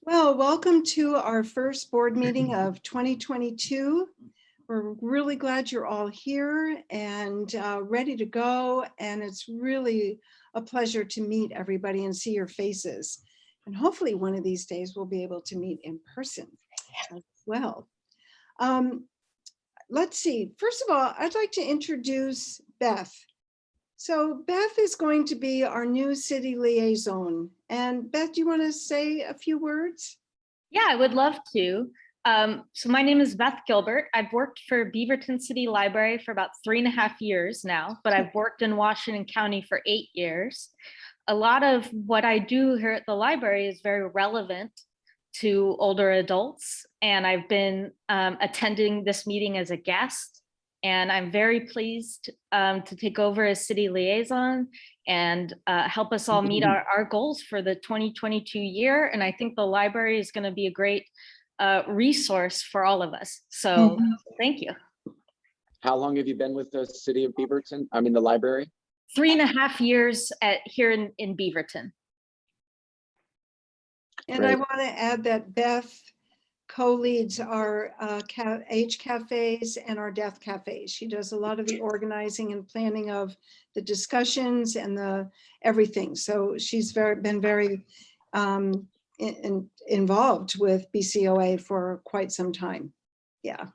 Well, welcome to our first board meeting of 2022. We're really glad you're all here and ready to go. And it's really a pleasure to meet everybody and see your faces. And hopefully one of these days we'll be able to meet in person as well. Let's see. First of all, I'd like to introduce Beth. So Beth is going to be our new city liaison. And Beth, do you want to say a few words? Yeah, I would love to. So my name is Beth Gilbert. I've worked for Beaverton City Library for about 3.5 years now, but I've worked in Washington County for 8 years. A lot of what I do here at the library is very relevant to older adults, and I've been attending this meeting as a guest. And I'm very pleased to take over as city liaison and help us all meet our goals for the 2022 year. And I think the library is going to be a great resource for all of us. So thank you. How long have you been with the city of Beaverton? I mean, the library? 3.5 years here in Beaverton. And I want to add that Beth co-leads our age cafes and our death cafes. She does a lot of the organizing and planning of the discussions and the everything. So she's been very involved with BCOA for quite some time. Yeah.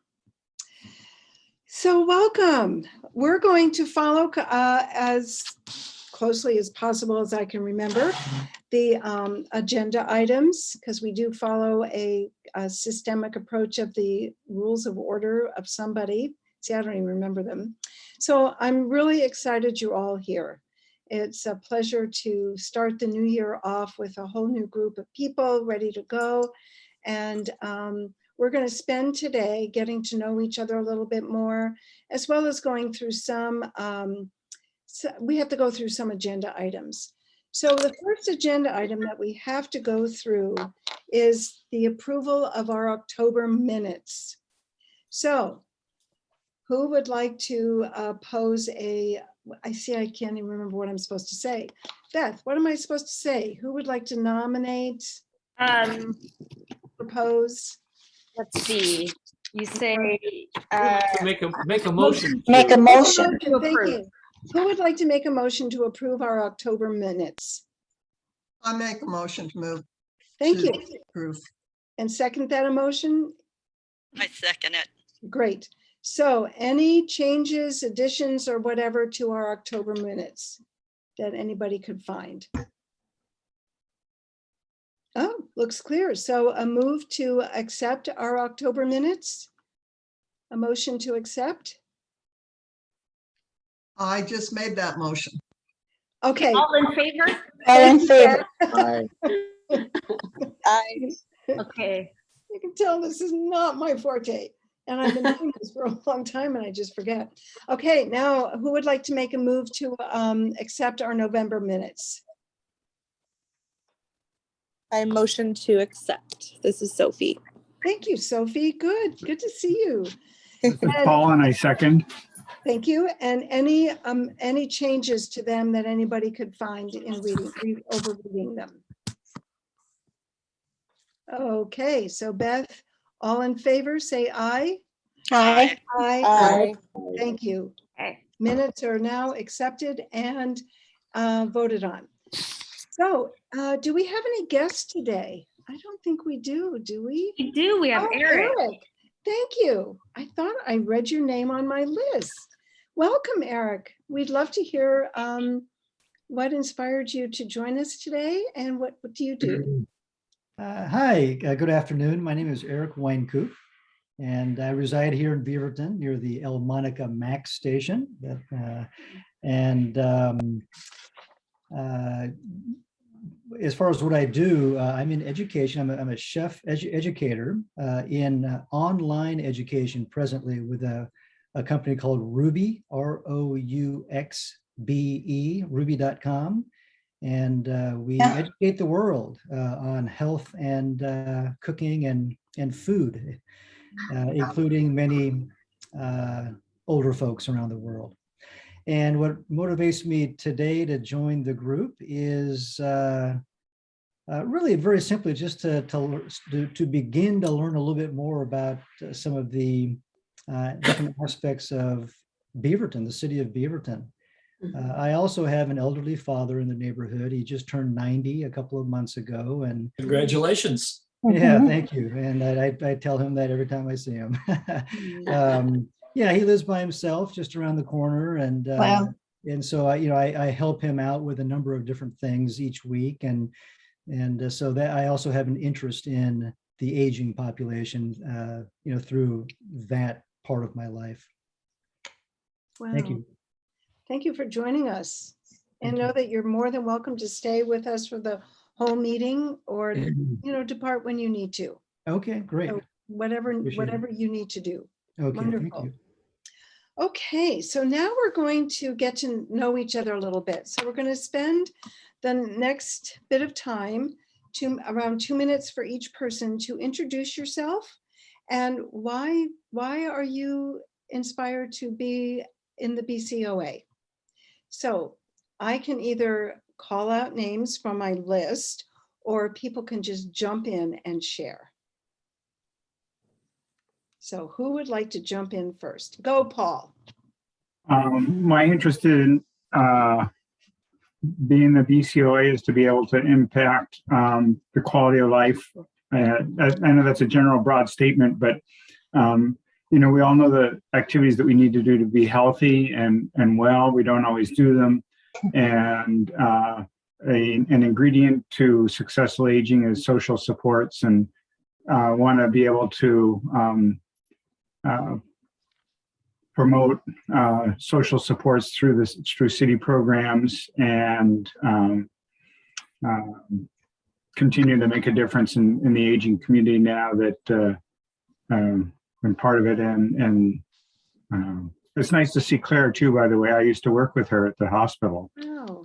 So welcome. We're going to follow as closely as possible as I can remember the agenda items, because we do follow a systemic approach of the rules of order of somebody. See, I don't even remember them. So I'm really excited you're all here. It's a pleasure to start the new year off with a whole new group of people ready to go. And we're going to spend today getting to know each other a little bit more, as well as going through some, we have to go through some agenda items. So the first agenda item that we have to go through is the approval of our October minutes. So who would like to pose I see I can't even remember what I'm supposed to say. Beth, what am I supposed to say? Who would like to nominate, propose? Let's see. You say Make a motion. Make a motion. to Thank approve. you. Who would like to make a motion to approve our October minutes? I make a motion to move. Thank to you. Approve. And second that emotion? I second it. Great. So any changes, additions, or whatever to our October minutes that anybody could find? Oh, looks clear. So a move to accept our October minutes? A motion to accept? I just made that motion. Okay. All in favor? All in favor. Aye. Aye. Okay. You can tell this is not my forte. And I've been doing this for a long time and I just forget. Okay, now who would like to make a move to accept our November minutes? I motion to accept. This is Sophie. Thank you, Sophie. Good to see you. This is Paul and I second. Thank you. And any changes to them that anybody could find in over reading them? Okay, so Beth, all in favor, say aye. Aye. Aye. Aye. Thank you. Okay. Minutes are now accepted and voted on. So do we have any guests today? I don't think we do we? We do. We have Oh, Eric. Thank you. I thought I read your name on my list. Welcome, Eric. We'd love to hear what inspired you to join us today and what do you do? Hi, good afternoon. My name is Eric Weinkoop, and I reside here in Beaverton near the El Monica Max station. As far as what I do, I'm in education. I'm a chef educator in online education presently with a company called Ruby, ROUXBE, Ruby.com. And we educate the world on health and cooking and food, including many older folks around the world. And what motivates me today to join the group is really very simply just to begin to learn a little bit more about some of the different aspects of Beaverton, the city of Beaverton. I also have an elderly father in the neighborhood. He just turned 90 a couple of months ago. And Congratulations. yeah, thank you. And I tell him that every time I see him. Yeah, he lives by himself just around the corner. And and so I help him out with a number of different things each week. And so that I also have an interest in the aging population, through that part of my life. Wow. Thank you. Thank you for joining us. And Thank know you. that you're more than welcome to stay with us for the whole meeting or, depart when you need to. Okay, great. So whatever Appreciate you need to do. Okay, thank Wonderful. you. Okay, so now we're going to get to know each other a little bit. So we're going to spend the next bit of time around 2 minutes for each person to introduce yourself and why are you inspired to be in the BCOA. So I can either call out names from my list or people can just jump in and share. So who would like to jump in first? Go, Paul. My interest in being the BCOA is to be able to impact the quality of life. I know that's a general broad statement, but we all know the activities that we need to do to be healthy and well. We don't always do them. And an ingredient to successful aging is social supports, and want to be able to promote social supports through city programs and continue to make a difference in the aging community now that been part of it. And it's nice to see Claire too, by the way. I used to work with her at the hospital. Oh,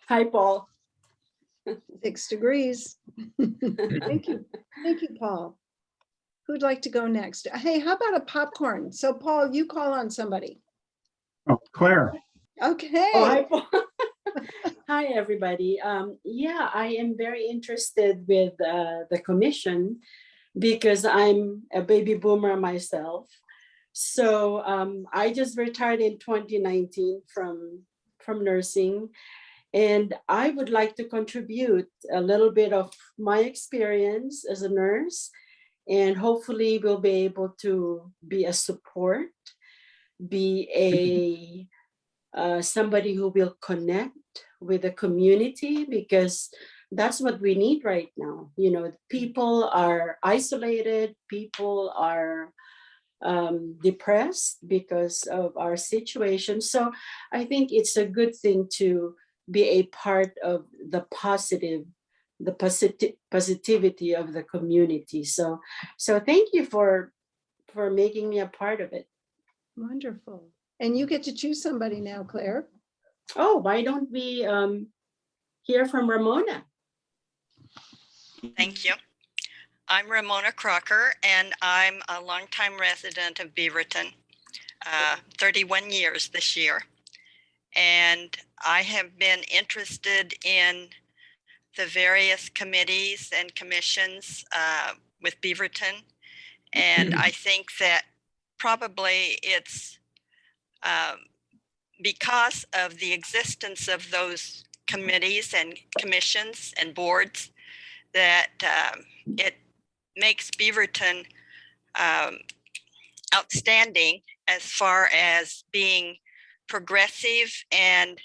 Hi, Paul. 6 degrees. Thank you. Thank you, Paul. Who'd like to go next? Hey, how about a popcorn? So Paul, you call on somebody. Oh, Claire. Okay. Oh, hi, Paul. Hi, everybody. Yeah, I am very interested with the commission because I'm a baby boomer myself. So I just retired in 2019 from nursing. And I would like to contribute a little bit of my experience as a nurse, and hopefully we'll be able to be a support, be somebody who will connect with the community, because that's what we need right now. People are isolated, people are depressed because of our situation. So I think it's a good thing to be a part of the positivity of the community. So thank you for making me a part of it. Wonderful. And you get to choose somebody now, Claire. Oh, why don't we hear from Ramona? Thank you. I'm Ramona Crocker, and I'm a longtime resident of Beaverton, 31 years this year. And I have been interested in the various committees and commissions with Beaverton. And I think that probably it's because of the existence of those committees and commissions and boards that it makes Beaverton outstanding as far as being progressive and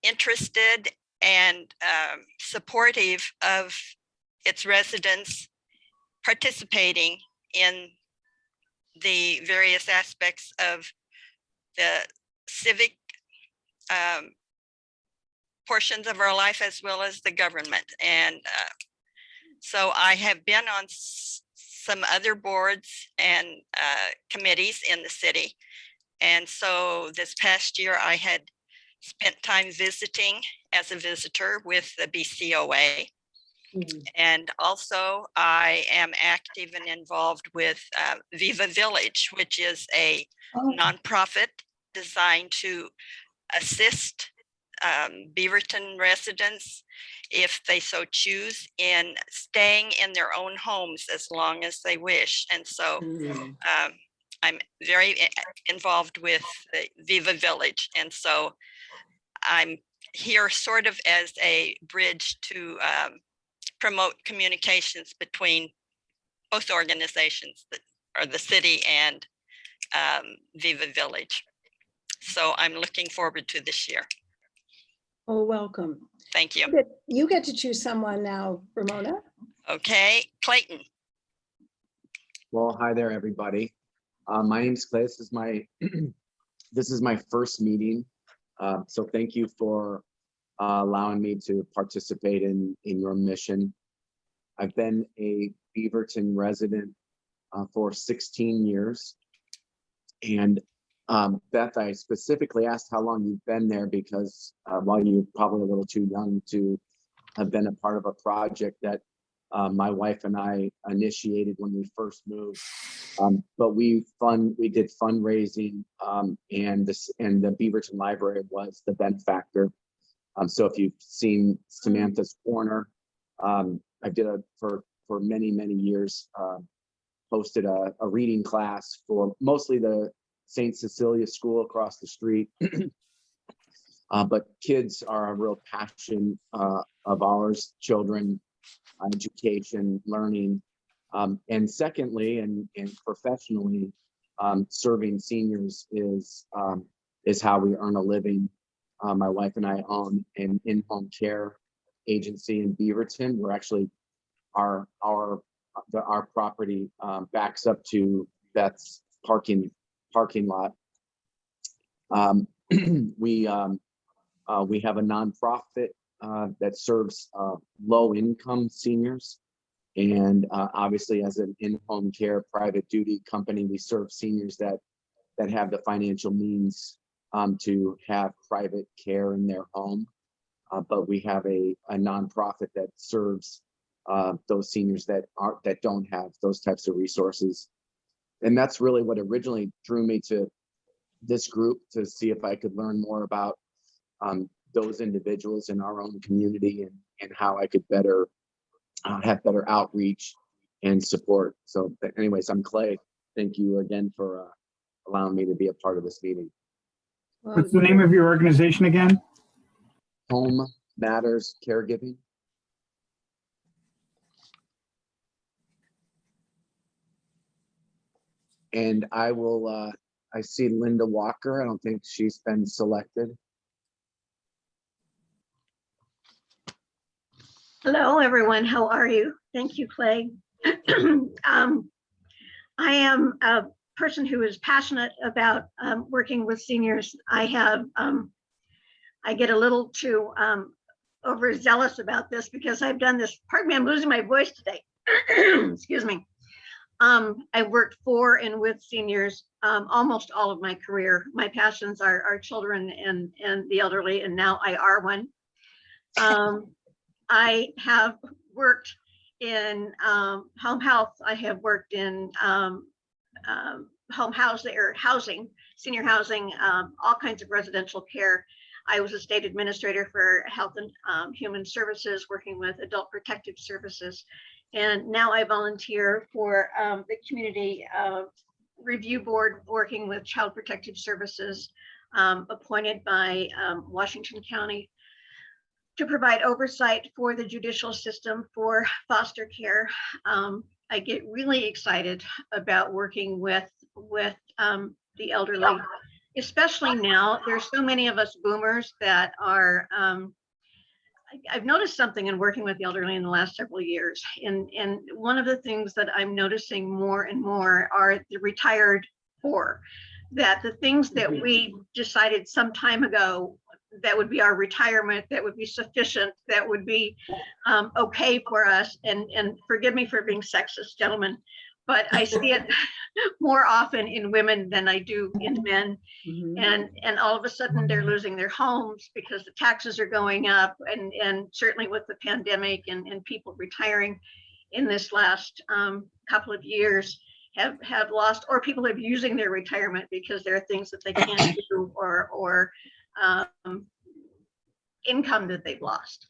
interested and supportive of its residents participating in the various aspects of the civic portions of our life as well as the government. And so I have been on some other boards and committees in the city. And so this past year I had spent time visiting as a visitor with the BCOA. And also I am active and involved with Viva Village, which is a nonprofit designed to assist Beaverton residents, if they so choose, in staying in their own homes as long as they wish. And so I'm very involved with the Viva Village. And so I'm here sort of as a bridge to promote communications between both organizations that are the city and Viva Village. So I'm looking forward to this year. Oh, welcome. Thank you. You get to choose someone now, Ramona. Okay, Clayton. Well, hi there, everybody. My name's Clay. This is my this is my first meeting. So thank you for allowing me to participate in your mission. I've been a Beaverton resident for 16 years. And Beth, I specifically asked how long you've been there because while you're probably a little too young to have been a part of a project that my wife and I initiated when we first moved. But we did fundraising and the Beaverton Library was the benefactor. So if you've seen Samantha's Corner, I did for many, many years, hosted a reading class for mostly the St. Cecilia School across the street. But kids are a real passion of ours, children, education, learning. And secondly, and professionally, serving seniors is how we earn a living. My wife and I own an in-home care agency in Beaverton. We're actually, our property backs up to Beth's parking lot. We have a nonprofit that serves low-income seniors. And obviously as an in-home care private duty company, we serve seniors that have the financial means to have private care in their home. But we have a nonprofit that serves those seniors that don't have those types of resources. And that's really what originally drew me to this group, to see if I could learn more about those individuals in our own community and how I could better have better outreach and support. So anyways, I'm Clay. Thank you again for allowing me to be a part of this meeting. What's the name of your organization again? Home Matters Caregiving. And I will, I see Linda Walker. I don't think she's been selected. Hello, everyone. How are you? Thank you, Clay. I am a person who is passionate about working with seniors. I get a little too overzealous about this because I've done this. Pardon me, I'm losing my voice today. Excuse me. I've worked for and with seniors almost all of my career. My passions are children and the elderly, and now I are one. I have worked in home health. I have worked in home housing, senior housing, all kinds of residential care. I was a state administrator for Health and Human Services, working with Adult Protective Services. And now I volunteer for the Community Review Board, working with Child Protective Services, appointed by Washington County to provide oversight for the judicial system for foster care. I get really excited about working with the elderly, especially now. There's so many of us boomers that are, I've noticed something in working with the elderly in the last several years. And one of the things that I'm noticing more and more are the retired poor, that the things that we decided some time ago that would be our retirement, that would be sufficient, that would be okay for us. And forgive me for being sexist, gentlemen, but I see it more often in women than I do in men. And all of a sudden they're losing their homes because the taxes are going up, and certainly with the pandemic and people retiring in this last couple of years have lost, or people are using their retirement because there are things that they can't do or income that they've lost.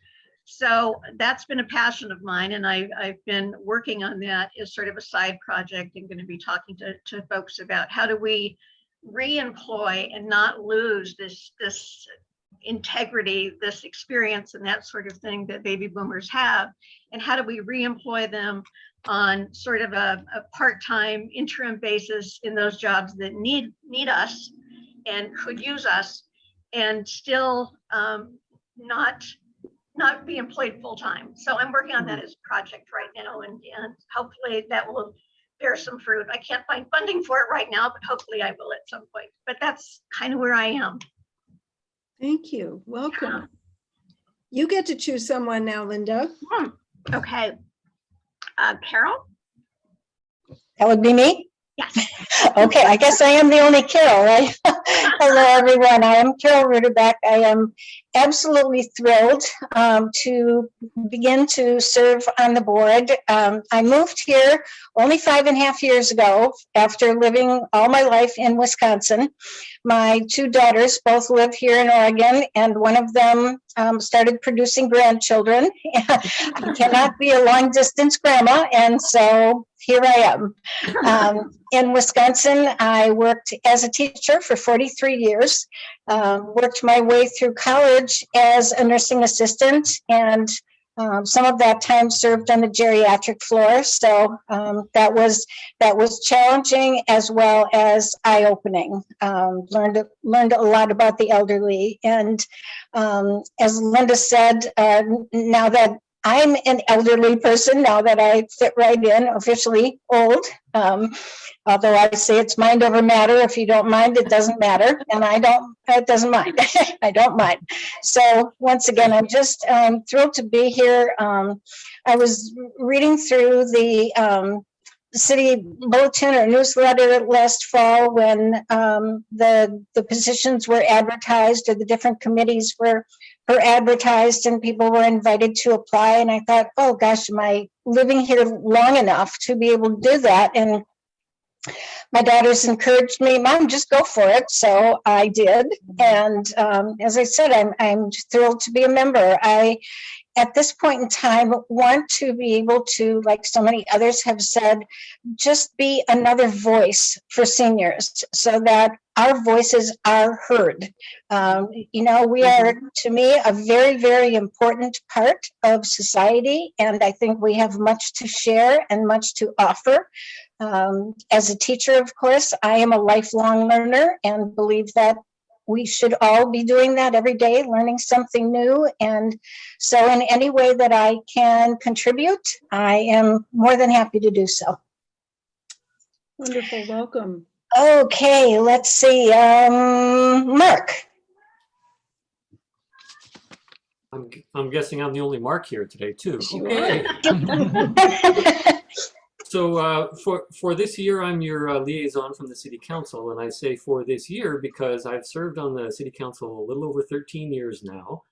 So that's been a passion of mine, and I've been working on that as sort of a side project, and going to be talking to folks about how do we re-employ and not lose this integrity, this experience, and that sort of thing that baby boomers have, and how do we re-employ them on sort of a part-time interim basis in those jobs that need us and could use us, and still not be employed full-time. So I'm working on that as a project right now, and hopefully that will bear some fruit. I can't find funding for it right now, but hopefully I will at some point. But that's kind of where I am. Thank you. Welcome. You get to choose someone now, Linda. Okay. Carol? That would be me? Yes. Okay, I guess I am the only Carol, right? Hello, everyone. I am Carol Rudevac. I am absolutely thrilled to begin to serve on the board. I moved here only 5.5 years ago after living all my life in Wisconsin. My 2 daughters both live here in Oregon, and one of them started producing grandchildren. I cannot be a long distance grandma, and so here I am. In Wisconsin, I worked as a teacher for 43 years, worked my way through college as a nursing assistant, and some of that time served on the geriatric floor. So that was challenging as well as eye-opening. Learned a lot about the elderly. And as Linda said, now that I'm an elderly person, now that I fit right in, officially old, although I say it's mind over matter. If you don't mind, it doesn't matter. And it doesn't mind. I don't mind. So once again, I'm just thrilled to be here. I was reading through the city bulletin or newsletter last fall when the positions were advertised, or the different committees were advertised, and people were invited to apply. And I thought, oh gosh, am I living here long enough to be able to do that? And my daughters encouraged me, Mom, just go for it. So I did. And as I said, I'm thrilled to be a member. At this point in time, want to be able to, like so many others have said, just be another voice for seniors so that our voices are heard. We are, to me, a very, very important part of society, and I think we have much to share and much to offer. As a teacher, of course, I am a lifelong learner and believe that we should all be doing that every day, learning something new. And so in any way that I can contribute, I am more than happy to do so. Wonderful. Welcome. Okay, let's see. Marc. I'm guessing I'm the only Marc here today too. You Okay. So for this year, I'm your liaison from the City Council, and I say for this year because I've served on the City Council a little over 13 years now,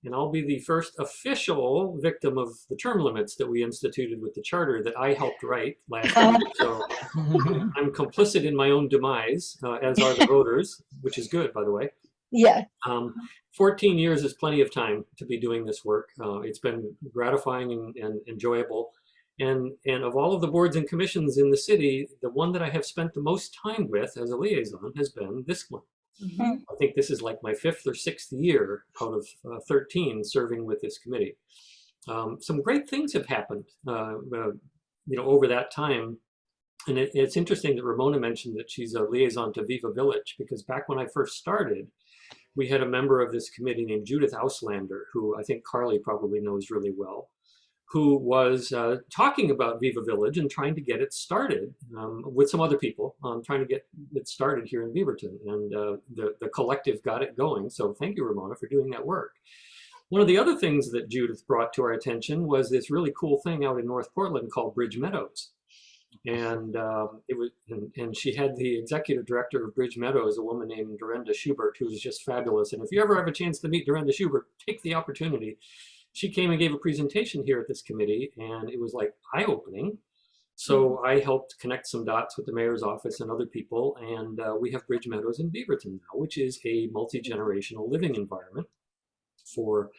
and I'll be the first official victim of the term limits that we instituted with the charter that I helped write last year. So I'm complicit in my own demise, as are the voters, which is good, by the way. Yeah. 14 years is plenty of time to be doing this work. It's been gratifying and enjoyable. And of all of the boards and commissions in the city, the one that I have spent the most time with as a liaison has been this one. I think this is like my 5th or 6th year out of 13 serving with this committee. Some great things have happened, over that time. And it's interesting that Ramona mentioned that she's a liaison to Viva Village, because back when I first started, we had a member of this committee named Judith Auslander, who I think Carly probably knows really well, who was talking about Viva Village and trying to get it started with some other people, trying to get it started here in Beaverton. And the collective got it going. So thank you, Ramona, for doing that work. One of the other things that Judith brought to our attention was this really cool thing out in North Portland called Bridge Meadows. And and she had the executive director of Bridge Meadows, a woman named Dorinda Schubert, who was just fabulous. And if you ever have a chance to meet Dorinda Schubert, take the opportunity. She came and gave a presentation here at this committee, and it was like eye-opening. So I helped connect some dots with the mayor's office and other people, and we have Bridge Meadows in Beaverton now, which is a multi-generational living environment for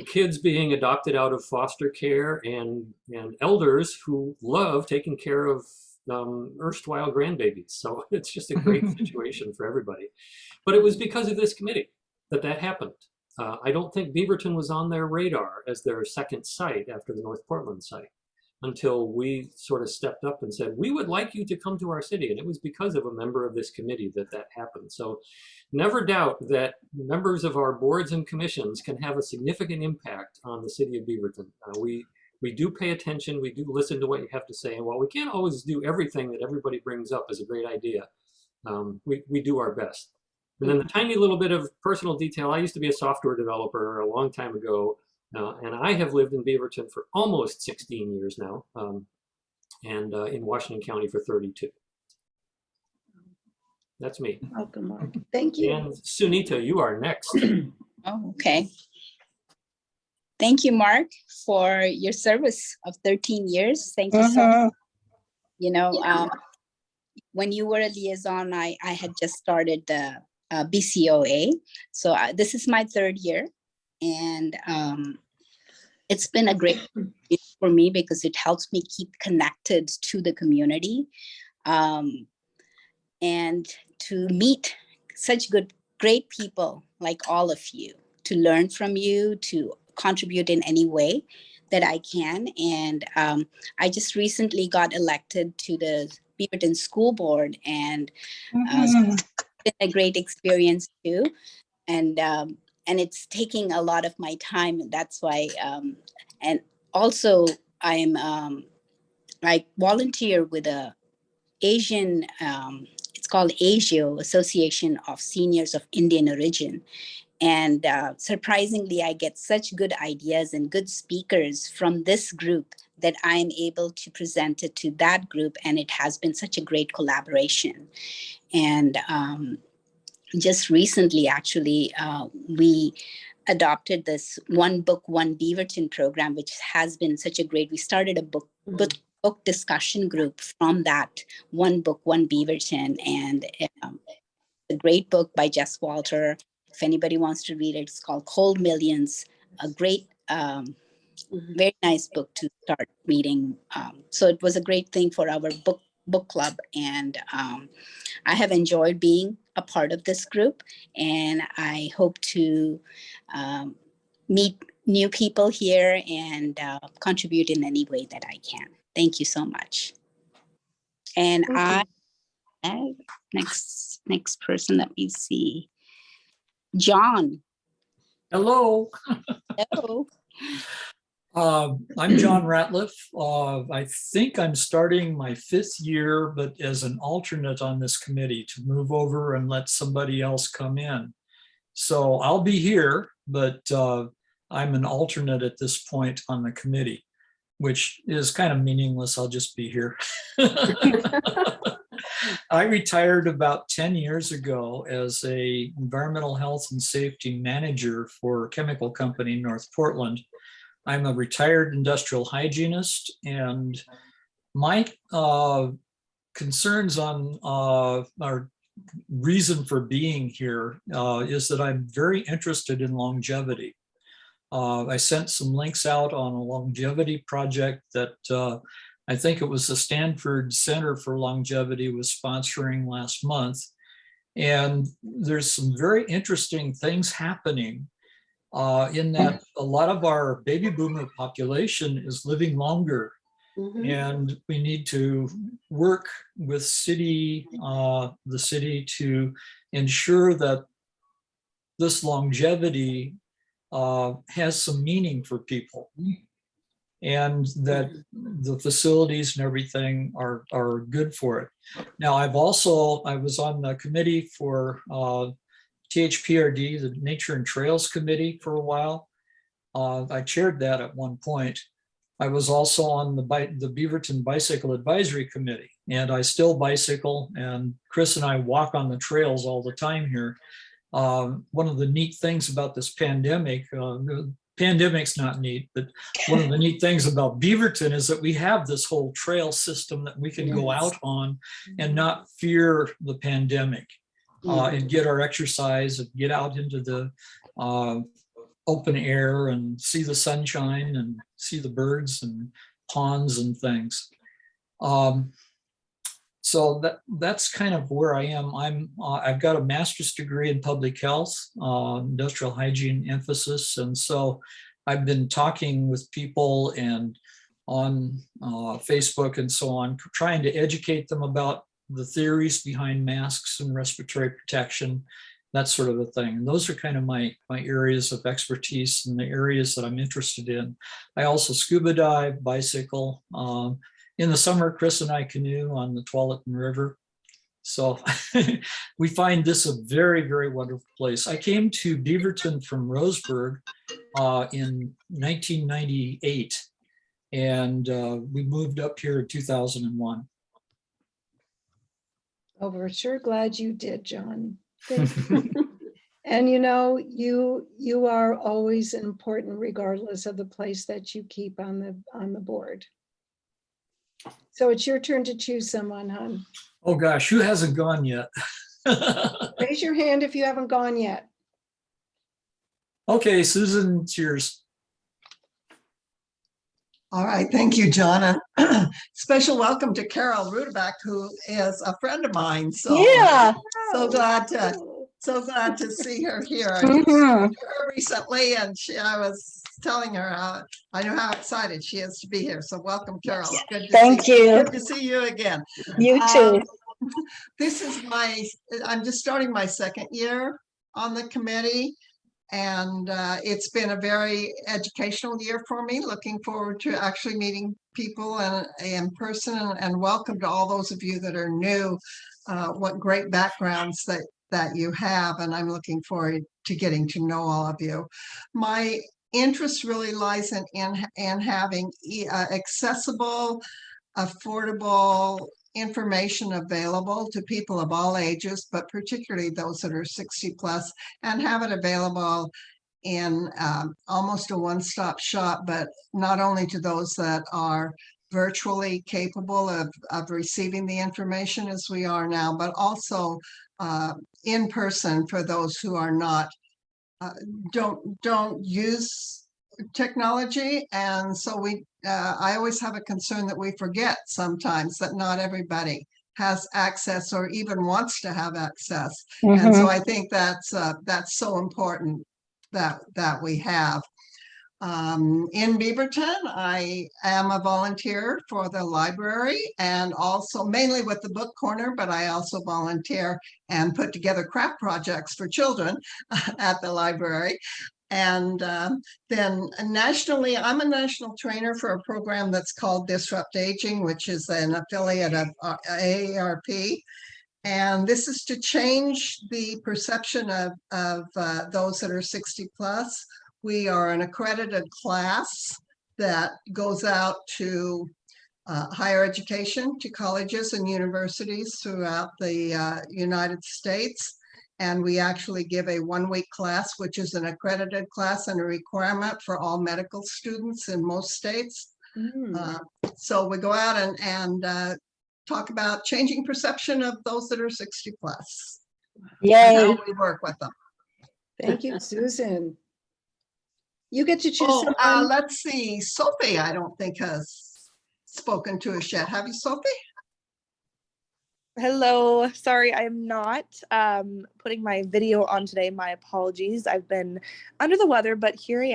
kids being adopted out of foster care and elders who love taking care of erstwhile grandbabies. So it's just a great situation for everybody. But it was because of this committee that happened. I don't think Beaverton was on their radar as their second site after the North Portland site until we sort of stepped up and said, we would like you to come to our city. And it was because of a member of this committee that happened. So never doubt that members of our boards and commissions can have a significant impact on the city of Beaverton. We do pay attention, we do listen to what you have to say. And while we can't always do everything that everybody brings up as a great idea, we do our best. And then the tiny little bit of personal detail, I used to be a software developer a long time ago, and I have lived in Beaverton for almost 16 years now, and in Washington County for 32. That's me. Welcome, Mark. Thank you. And Sunita, you are next. Oh, okay. Thank you, Mark, for your service of 13 years. Thank you so much. You know, when you were a liaison, I had just started the BCOA. So this is my third year. And it's been a great experience for me because it helps me keep connected to the community and to meet such great people like all of you, to learn from you, to contribute in any way that I can. And I just recently got elected to the Beaverton School Board, and so it's been a great experience too. And it's taking a lot of my time. That's why, and also I volunteer with a Asian, it's called ASIO, Association of Seniors of Indian Origin. And surprisingly, I get such good ideas and good speakers from this group that I'm able to present it to that group. And it has been such a great collaboration. And just recently, actually, we adopted this One Book, One Beaverton program, which has been such a great, we started a book discussion group from that One Book, One Beaverton. And a great book by Jess Walter. If anybody wants to read it, it's called Cold Millions, a great, very nice book to start reading. So it was a great thing for our book club. And I have enjoyed being a part of this group, and I hope to meet new people here and contribute in any way that I can. Thank you so much. And next person, let me see. John. Hello. Hello. I'm John Ratliff. I think I'm starting my 5th year, but as an alternate on this committee to move over and let somebody else come in. So I'll be here, but I'm an alternate at this point on the committee, which is kind of meaningless. I'll just be here. I retired about 10 years ago as a environmental health and safety manager for a chemical company in North Portland. I'm a retired industrial hygienist, and my concerns on our reason for being here is that I'm very interested in longevity. I sent some links out on a longevity project that I think it was the Stanford Center for Longevity was sponsoring last month. And there's some very interesting things happening in that a lot of our baby boomer population is living longer. And we need to work with the city to ensure that this longevity has some meaning for people, and that the facilities and everything are good for it. Now, I was on the committee for THPRD, the Nature and Trails Committee, for a while. I chaired that at one point. I was also on the Beaverton Bicycle Advisory Committee, and I still bicycle, and Chris and I walk on the trails all the time here. One of the neat things about this pandemic, pandemic's not neat, but one of the neat things about Beaverton is that we have this whole trail system that we can go out on and not fear the pandemic and get our exercise and get out into the open air and see the sunshine and see the birds and ponds and things. So that's kind of where I am. I've got a master's degree in public health, industrial hygiene emphasis. And so I've been talking with people and on Facebook and so on, trying to educate them about the theories behind masks and respiratory protection, that sort of a thing. And those are kind of my areas of expertise and the areas that I'm interested in. I also scuba dive, bicycle. In the summer, Chris and I canoe on the Tualatin River. So we find this a very, very wonderful place. I came to Beaverton from Roseburg in 1998, and we moved up here in 2001. Oh, we're sure glad you did, John. Thank you. And you know, you are always important regardless of the place that you keep on the board. So it's your turn to choose someone, hon. Oh gosh, who hasn't gone yet? Raise your hand if you haven't gone yet. Okay, Susan, it's yours. All right, thank you, John. And special welcome to Carol Rudevac, who is a friend of mine. So Yeah. so glad to see her here. I Mhm. spoke to her recently, and I was telling her I know how excited she is to be here. So welcome, Carol. Good to Thank you. Good to see you again. You too. This is I'm just starting my second year on the committee. And it's been a very educational year for me. Looking forward to actually meeting people in person, and welcome to all those of you that are new. What great backgrounds that you have, and I'm looking forward to getting to know all of you. My interest really lies in having accessible, affordable information available to people of all ages, but particularly those that are 60 plus, and have it available in almost a one-stop shop, but not only to those that are virtually capable of receiving the information as we are now, but also in person for those who are not, don't use technology. And so I always have a concern that we forget sometimes that not everybody has access or even wants to have access. And so I think that's so important that we have. In Beaverton, I am a volunteer for the library, and also mainly with the book corner, but I also volunteer and put together craft projects for children at the library. And then nationally, I'm a national trainer for a program that's called Disrupt Aging, which is an affiliate of AARP. And this is to change the perception of those that are 60 plus. We are an accredited class that goes out to higher education, to colleges and universities throughout the United States. And we actually give a one-week class, which is an accredited class and a requirement for all medical students in most states. So we go out and talk about changing perception of those that are 60 plus. Yay. And how we work with them. Thank you, Susan. You get to choose Oh, someone. let's see. Sophie, I don't think has spoken to us yet. Have you, Sophie? Hello, sorry, I'm not putting my video on today. My apologies. I've been under the weather, but here I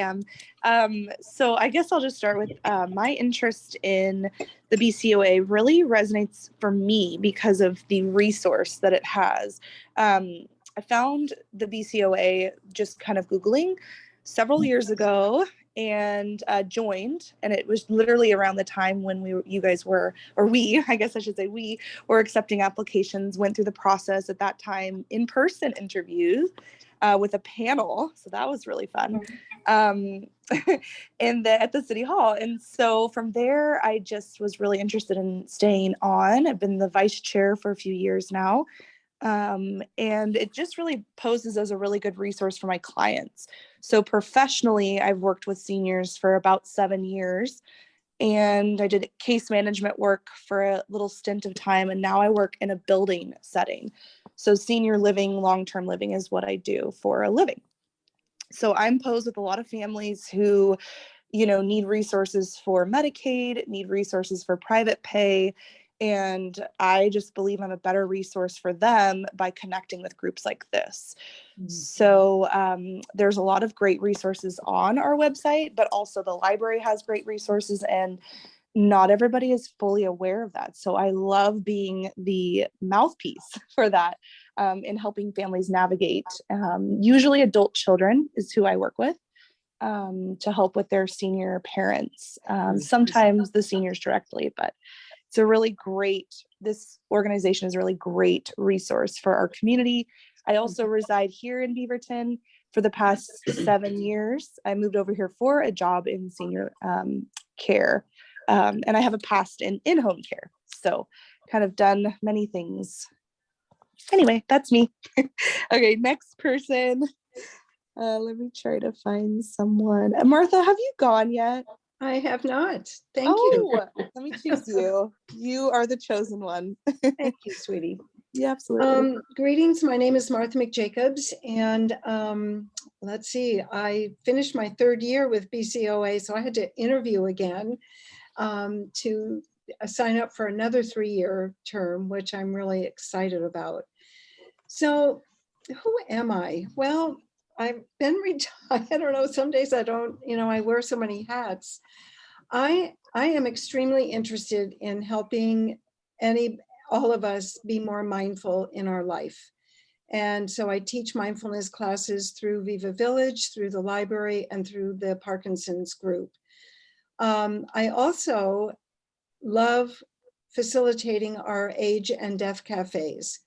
am. So I guess I'll just start with my interest in the BCOA really resonates for me because of the resource that it has. I found the BCOA just kind of Googling several years ago and joined, and it was literally around the time when we were accepting applications, went through the process at that time, in-person interviews with a panel. So that was really fun. At the City Hall. And so from there, I just was really interested in staying on. I've been the vice chair for a few years now. And it just really poses as a really good resource for my clients. So professionally, I've worked with seniors for about 7 years, and I did case management work for a little stint of time. And now I work in a building setting. So senior living, long-term living is what I do for a living. So I'm posed with a lot of families who, you know, need resources for Medicaid, need resources for private pay. And I just believe I'm a better resource for them by connecting with groups like this. So there's a lot of great resources on our website, but also the library has great resources, and not everybody is fully aware of that. So I love being the mouthpiece for that in helping families navigate. Usually adult children is who I work with to help with their senior parents, sometimes the seniors directly, but it's a really great, this organization is a really great resource for our community. I also reside here in Beaverton for the past 7 years. I moved over here for a job in senior care, and I have a past in in-home care. So kind of done many things. Anyway, that's me. Okay, next person. Let me try to find someone. Martha, have you gone yet? I have not. Thank you. Let me choose you. You are the chosen one. Thank you, sweetie. Yeah, absolutely. Greetings. My name is Martha McJacobs, and let's see. I finished my 3rd year with BCOA, so I had to interview again to sign up for another 3-year term, which I'm really excited about. So, who am I? Well, I've been retired. I don't know. Some days I don't. You know, I wear so many hats. I am extremely interested in helping all of us be more mindful in our life. And so I teach mindfulness classes through Viva Village, through the library, and through the Parkinson's group. I also love facilitating our age and deaf cafes.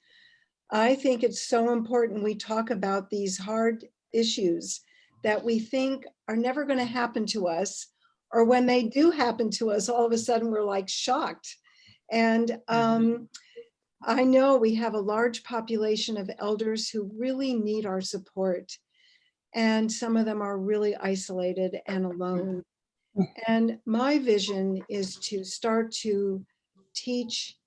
I think it's so important we talk about these hard issues that we think are never going to happen to us, or when they do happen to us, all of a sudden we're like shocked. And I know we have a large population of elders who really need our support. And some of them are really isolated and alone. And my vision is to start to teach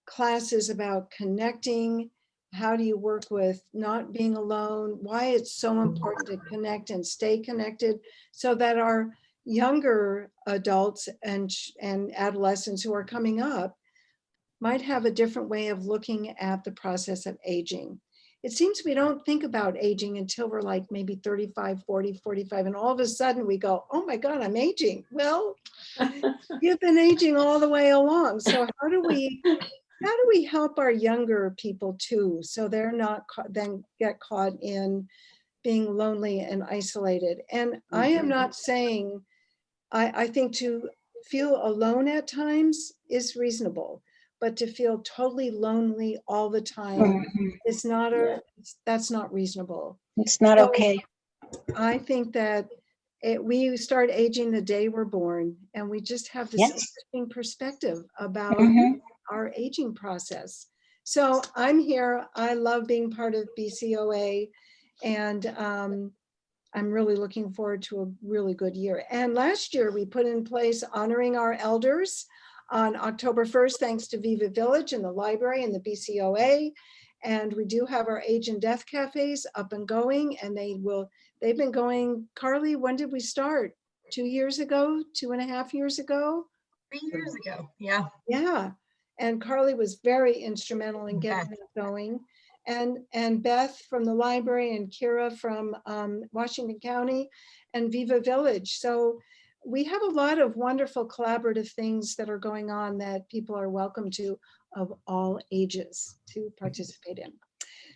classes about connecting. How do you work with not being alone? Why it's so important to connect and stay connected, so that our younger adults and adolescents who are coming up might have a different way of looking at the process of aging. It seems we don't think about aging until we're like maybe 35, 40, 45, and all of a sudden we go, oh my God, I'm aging. Well, you've been aging all the way along. So how do we help our younger people too, so they're not then get caught in being lonely and isolated? And I am not saying, I think to feel alone at times is reasonable, but to feel totally lonely all the time is not that's not reasonable. It's not okay. I think that we start aging the day we're born, and we just have this interesting perspective about our aging process. So I'm here. I love being part of BCOA, and I'm really looking forward to a really good year. And last year we put in place honoring our elders on October 1st, thanks to Viva Village and the library and the BCOA. And we do have our age and death cafes up and going, and they've been going. Carly, when did we start? 2 years ago, 2.5 years ago? 3 years ago, yeah. Yeah, and Carly was very instrumental in getting it going. And Beth from the library, and Kira from Washington County, and Viva Village. So we have a lot of wonderful collaborative things that are going on that people are welcome to, of all ages, to participate in.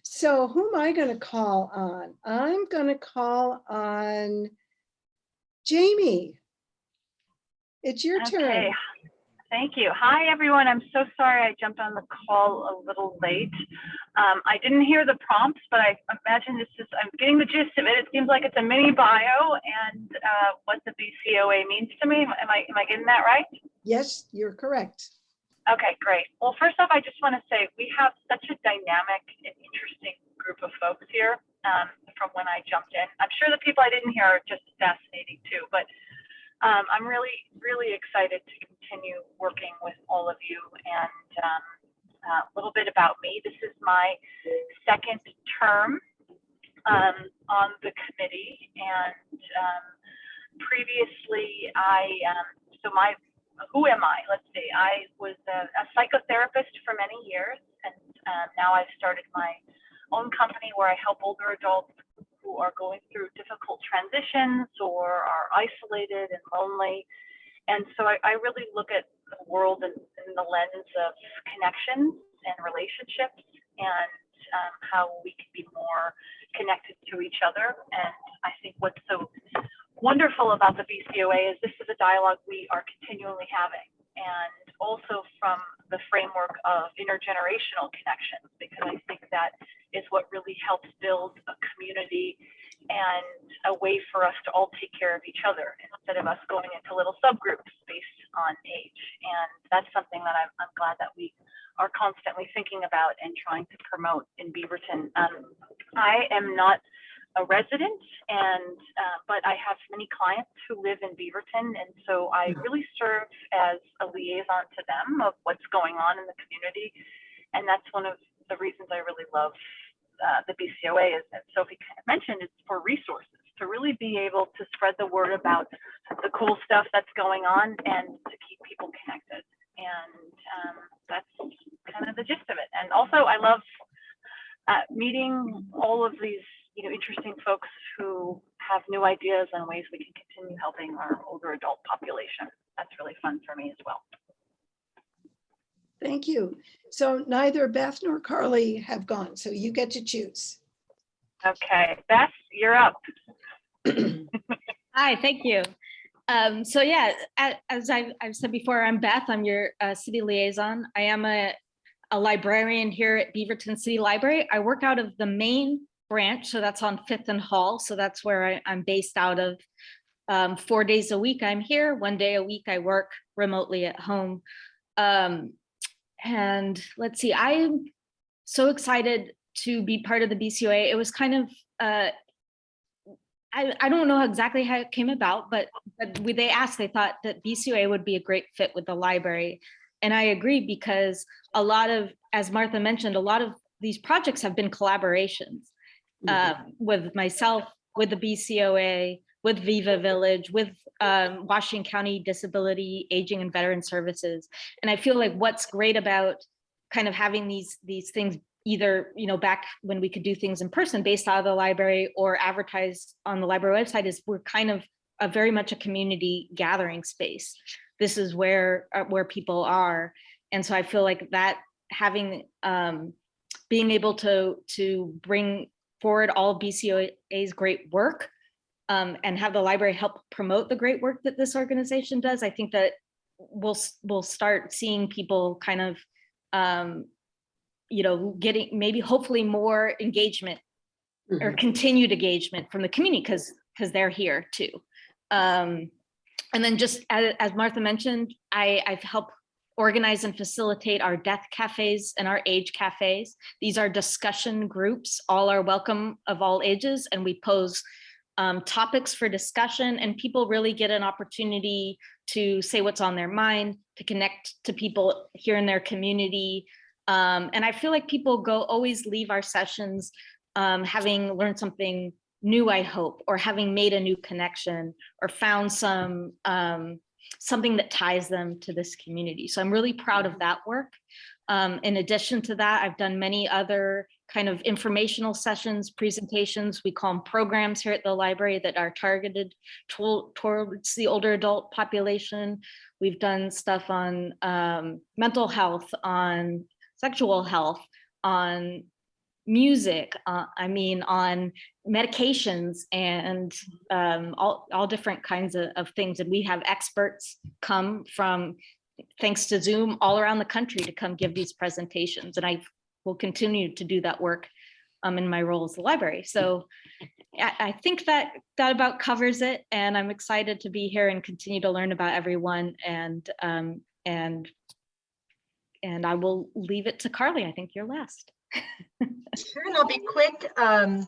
So who am I going to call on? I'm going to call on Jamie. It's your turn. Thank you. Hi, everyone. I'm so sorry I jumped on the call a little late. I didn't hear the prompts, but I imagine I'm getting the gist of it. It seems like it's a mini bio and what the BCOA means to me. Am I getting that right? Yes, you're correct. Okay, great. Well, first off, I just want to say we have such a dynamic and interesting group of folks here from when I jumped in. I'm sure the people I didn't hear are just fascinating too, but I'm really, really excited to continue working with all of you. And a little bit about me. This is my 2nd term on the committee, and previously who am I? Let's see. I was a psychotherapist for many years, and now I've started my own company where I help older adults who are going through difficult transitions or are isolated and lonely. And so I really look at the world in the lens of connections and relationships, and how we can be more connected to each other. And I think what's so wonderful about the BCOA is this is a dialogue we are continually having, and also from the framework of intergenerational connections, because I think that is what really helps build a community and a way for us to all take care of each other instead of us going into little subgroups based on age. And that's something that I'm glad that we are constantly thinking about and trying to promote in Beaverton. I am not a resident, and but I have many clients who live in Beaverton, and so I really serve as a liaison to them of what's going on in the community. And that's one of the reasons I really love the BCOA, is that Sophie kind of mentioned, it's for resources, to really be able to spread the word about the cool stuff that's going on and to keep people connected. And that's kind of the gist of it. And also I love meeting all of these interesting folks who have new ideas on ways we can continue helping our older adult population. That's really fun for me as well. Thank you. So neither Beth nor Carly have gone, so you get to choose. Okay, Beth, you're up. Hi, thank you. So yeah, as I've said before, I'm Beth. I'm your city liaison. I am a librarian here at Beaverton City Library. I work out of the main branch, so that's on 5th and Hall. So that's where I'm based out of. 4 days a week I'm here. 1 day a week I work remotely at home. And let's see, I am so excited to be part of the BCOA. It was kind of, I don't know exactly how it came about, but when they asked, they thought that BCOA would be a great fit with the library. And I agree, because a lot of, as Martha mentioned, a lot of these projects have been collaborations with myself, with the BCOA, with Viva Village, with Washington County Disability, Aging and Veteran Services. And I feel like what's great about kind of having these things, either back when we could do things in person based out of the library or advertised on the library website, is we're kind of very much a community gathering space. This is where people are. And so I feel like that having, being able to bring forward all BCOA's great work, and have the library help promote the great work that this organization does, I think that we'll start seeing people kind of, getting maybe hopefully more engagement or continued engagement from the community, because they're here too. And then just as Martha mentioned, I've helped organize and facilitate our death cafes and our age cafes. These are discussion groups. All are welcome, of all ages, and we pose topics for discussion, and people really get an opportunity to say what's on their mind, to connect to people here in their community. And I feel like people always leave our sessions having learned something new, I hope, or having made a new connection, or found something that ties them to this community. So I'm really proud of that work. In addition to that, I've done many other kind of informational sessions, presentations. We call them programs here at the library that are targeted towards the older adult population. We've done stuff on mental health, on sexual health, on music, on medications, and all different kinds of things. And we have experts come from, thanks to Zoom, all around the country to come give these presentations. And I will continue to do that work in my role as the library. So I think that about covers it. And I'm excited to be here and continue to learn about everyone. And I will leave it to Carly. I think you're last. Sure, and I'll be quick. I'm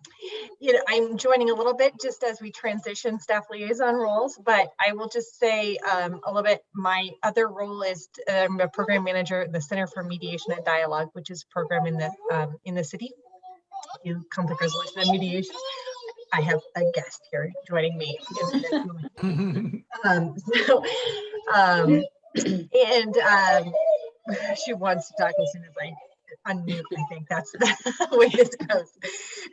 joining a little bit just as we transition staff liaison roles, but I will just say a little bit. My other role is I'm a program manager at the Center for Mediation and Dialogue, which is a program in the city. you conflict resolution and mediation. I have a guest here joining me. She wants to talk as soon as I unmute. I think that's the way this goes.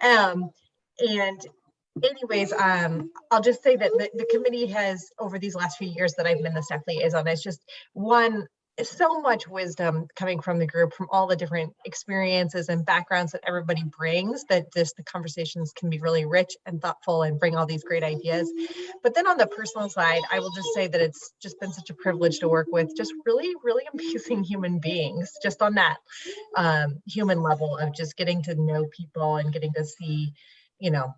And anyways, I'll just say that the committee has, over these last few years that I've been the staff liaison, it's just so much wisdom coming from the group, from all the different experiences and backgrounds that everybody brings, that the conversations can be really rich and thoughtful and bring all these great ideas. But then on the personal side, I will just say that it's just been such a privilege to work with just really, really amazing human beings, just on that human level of just getting to know people and getting to see, you know,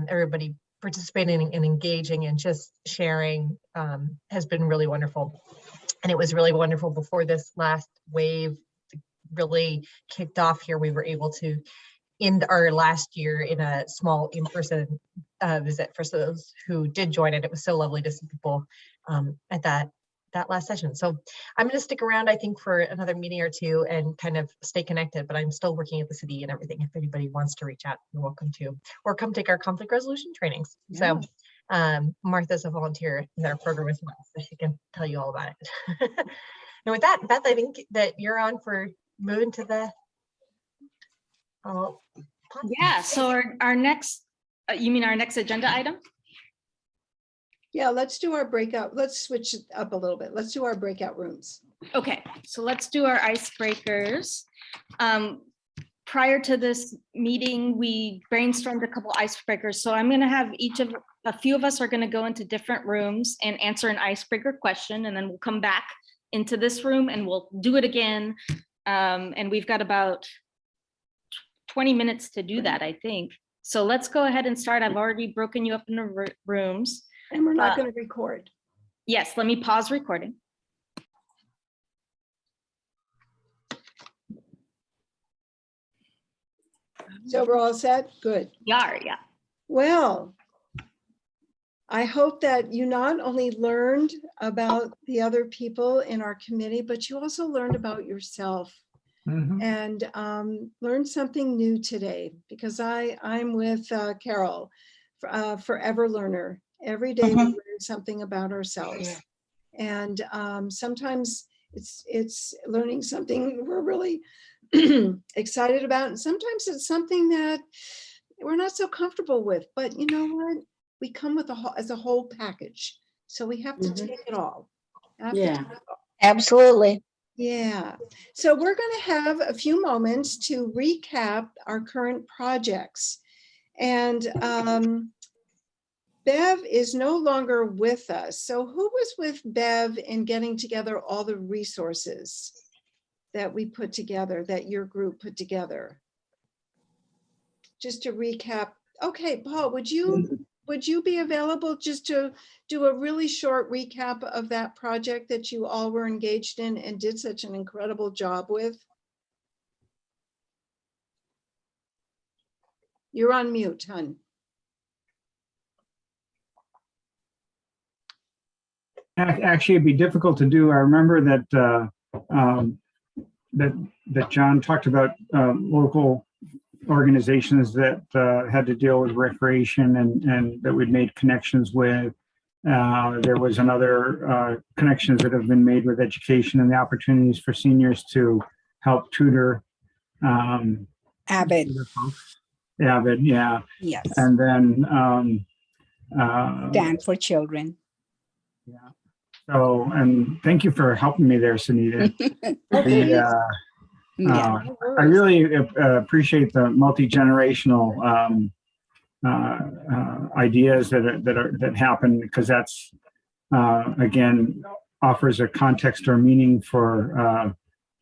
everybody participating and engaging and just sharing has been really wonderful. And it was really wonderful before this last wave really kicked off here. We were able to end our last year in a small in-person visit for those who did join it. It was so lovely to see people at that last session. So I'm going to stick around, I think, for another meeting or two and kind of stay connected, but I'm still working at the city and everything. If anybody wants to reach out, you're welcome to, or come take our conflict resolution trainings. Yeah. So Martha's a volunteer in our program as well, so she can tell you all about it. And with that, Beth, I think that you're on for moving to the yeah, so our next, you mean our next agenda item? Yeah, let's do our breakout. Let's switch it up a little bit. Let's do our breakout rooms. Okay, so let's do our icebreakers. Prior to this meeting, we brainstormed a couple icebreakers. So I'm going to have a few of us are going to go into different rooms and answer an icebreaker question, and then we'll come back into this room and we'll do it again. And we've got about 20 minutes to do that, I think. So let's go ahead and start. I've already broken you up into rooms. And we're not going to record. Yes, let me pause recording. So we're all set? Good. Yeah. Well, I hope that you not only learned about the other people in our committee, but you also learned about yourself. Mm-hmm. And learned something new today, because I'm with Carol, forever learner. Every day we learn something about ourselves. And sometimes it's learning something we're really excited about, and sometimes it's something that we're not so comfortable with. But you know what? We come with as a whole package, so we have to take it all. Absolutely. Yeah. So we're going to have a few moments to recap our current projects. And Bev is no longer with us. So who was with Bev in getting together all the resources that we put together, that your group put together? Just to recap. Okay, Paul, would you be available just to do a really short recap of that project that you all were engaged in and did such an incredible job with? You're on mute, hon. Actually, it'd be difficult to do. I remember that that John talked about local organizations that had to deal with recreation and that we'd made connections with. There was another connections that have been made with education and the opportunities for seniors to help tutor. Avid. Avid, yeah. Yes. And then Stand for Children. Yeah. So, and thank you for helping me there, Sunita. I really appreciate the multi-generational ideas that happen, because that's again offers a context or meaning for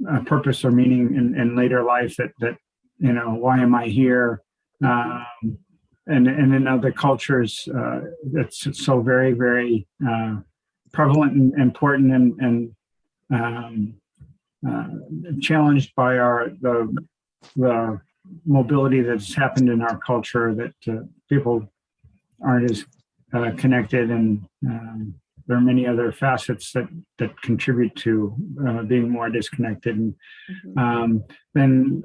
a purpose or meaning in later life. That you know, why am I here? And in other cultures, that's so very, very prevalent and important and challenged by the mobility that's happened in our culture, that people aren't as connected, and there are many other facets that contribute to being more disconnected. And then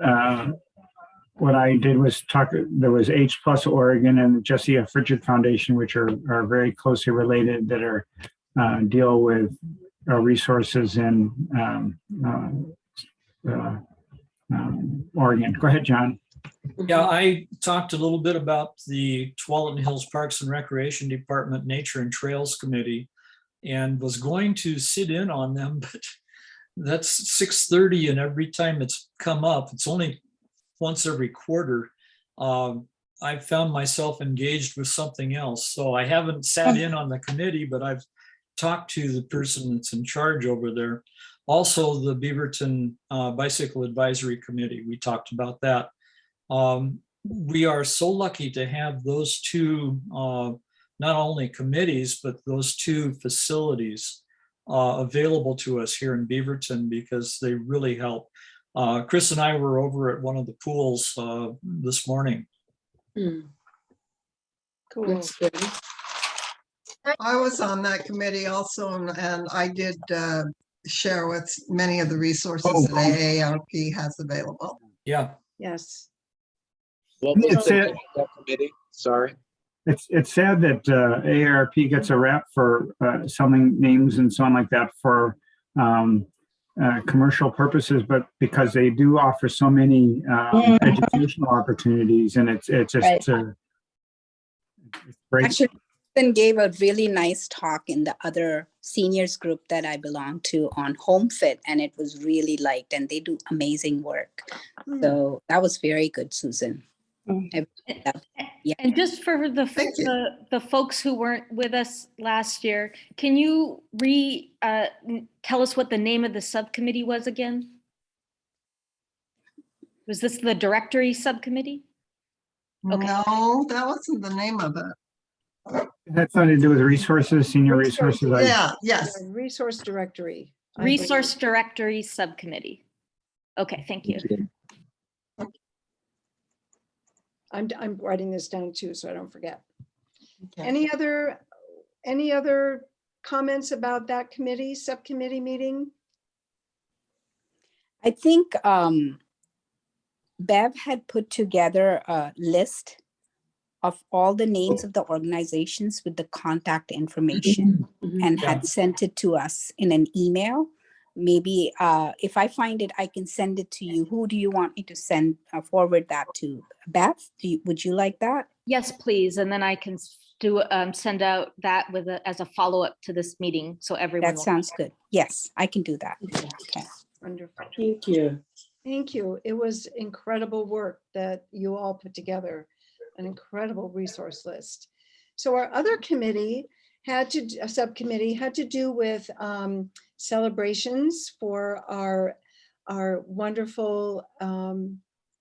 what I did was there was H Plus Oregon and the Jesse F. Richard Foundation, which are very closely related, that are deal with resources in Oregon. Go ahead, John. Yeah, I talked a little bit about the Tualatin Hills Parks and Recreation Department Nature and Trails Committee and was going to sit in on them, but that's 6:30 and every time it's come up, it's only once every quarter. I found myself engaged with something else. So I haven't sat in on the committee, but I've talked to the person that's in charge over there. Also, the Beaverton Bicycle Advisory Committee, we talked about that. We are so lucky to have those two, not only committees, but those two facilities available to us here in Beaverton because they really help. Chris and I were over at one of the pools this morning. Cool. I was on that committee also, and I did share with many of the resources that AARP has available. Yeah. Yes. What was It's the name of that committee? Sorry. It's sad that AARP gets a rap for selling names and so on like that for commercial purposes, but because they do offer so many educational opportunities, and it's just Right. It's great. Actually, Kristen gave a really nice talk in the other seniors group that I belong to on home fit, and it was really liked, and they do amazing work. So that was very good, Susan. Yeah. And just for the folks who weren't with us last year, can you tell us what the name of the subcommittee was again? Was this the directory subcommittee? Okay. No, that wasn't the name of it. That's something to do with resources, senior resources. Yeah, yes. Resource directory. Resource directory subcommittee. Okay, thank you. I'm writing this down too, so I don't forget. Okay. Any other comments about that committee, subcommittee meeting? I think Bev had put together a list of all the names of the organizations with the contact information and had sent it to us in an email. Maybe if I find it, I can send it to you. Who do you want me to forward that to? Beth, would you like that? Yes, please. And then I can send out that as a follow-up to this meeting. So everyone. That sounds good. Yes, I can do that. Okay. Wonderful. Thank you. Thank you. It was incredible work that you all put together, an incredible resource list. So our other committee subcommittee had to do with celebrations for our wonderful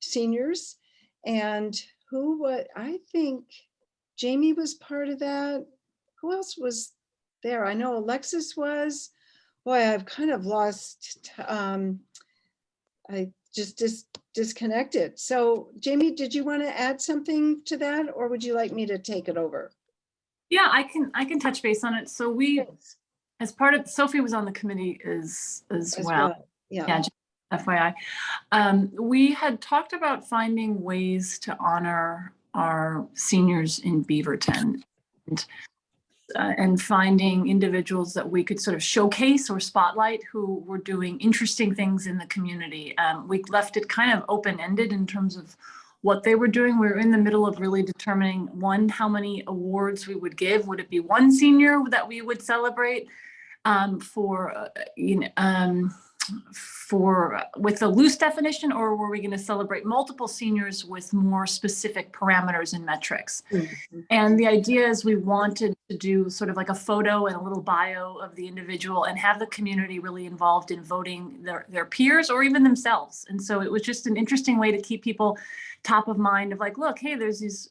seniors. And I think Jamie was part of that. Who else was there? I know Alexis was. Boy, I've kind of lost, I just disconnected. So Jamie, did you want to add something to that, or would you like me to take it over? Yeah, I can touch base on it. So we, as part of, Sophie was on the committee as well. Yeah. Just FYI. We had talked about finding ways to honor our seniors in Beaverton and finding individuals that we could sort of showcase or spotlight who were doing interesting things in the community. We left it kind of open-ended in terms of what they were doing. We were in the middle of really determining, one, how many awards we would give. Would it be one senior that we would celebrate with a loose definition, or were we going to celebrate multiple seniors with more specific parameters and metrics? And the idea is we wanted to do sort of like a photo and a little bio of the individual and have the community really involved in voting their peers or even themselves. And so it was just an interesting way to keep people top of mind of like, look, hey, there's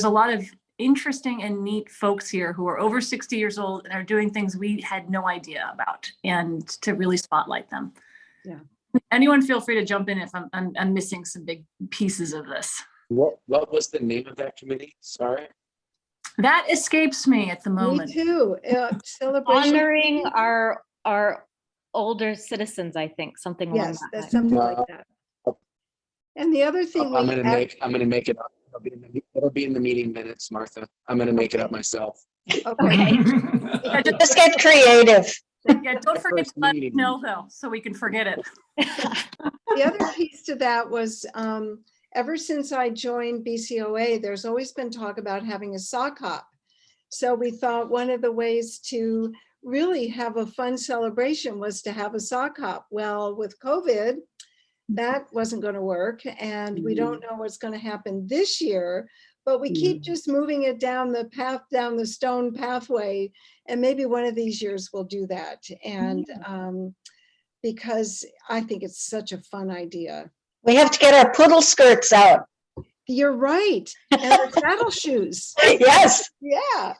a lot of interesting and neat folks here who are over 60 years old and are doing things we had no idea about, and to really spotlight them. Yeah. Anyone feel free to jump in if I'm missing some big pieces of this. What was the name of that committee? Sorry. That escapes me at the moment. Me too. Celebration. Honoring our older citizens, I think, something along Yes, that that's line. something like that. And the other thing I'm we gonna make it up. It'll be in the meeting minutes, Martha. I'm gonna make it up myself. Okay. Let's get creative. Yeah, don't forget to let us know though, so we can forget it. The other piece to that was ever since I joined BCOA, there's always been talk about having a sock hop. So we thought one of the ways to really have a fun celebration was to have a sock hop. Well, with COVID, that wasn't going to work, and we don't know what's going to happen this year, but we keep just moving it down the path, down the stone pathway, and maybe one of these years we'll do that. And because I think it's such a fun idea. We have to get our poodle skirts out. You're right. And the saddle shoes. Yes. Yeah.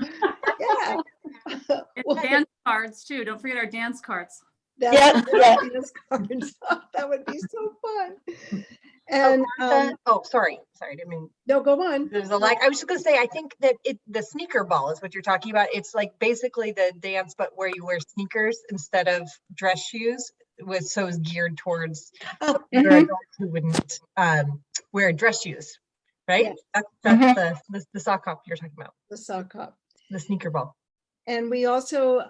Yeah. And dance cards too. Don't forget our dance cards. Dance cards. That would be so fun. And sorry, I didn't mean. No, go on. There's a I was just gonna say, I think that the sneaker ball is what you're talking about. It's like basically the dance, but where you wear sneakers instead of dress shoes. So it's geared towards adults who wouldn't wear dress shoes, right? Yes. That's the sock hop you're talking about. The sock hop. The sneaker ball. And we also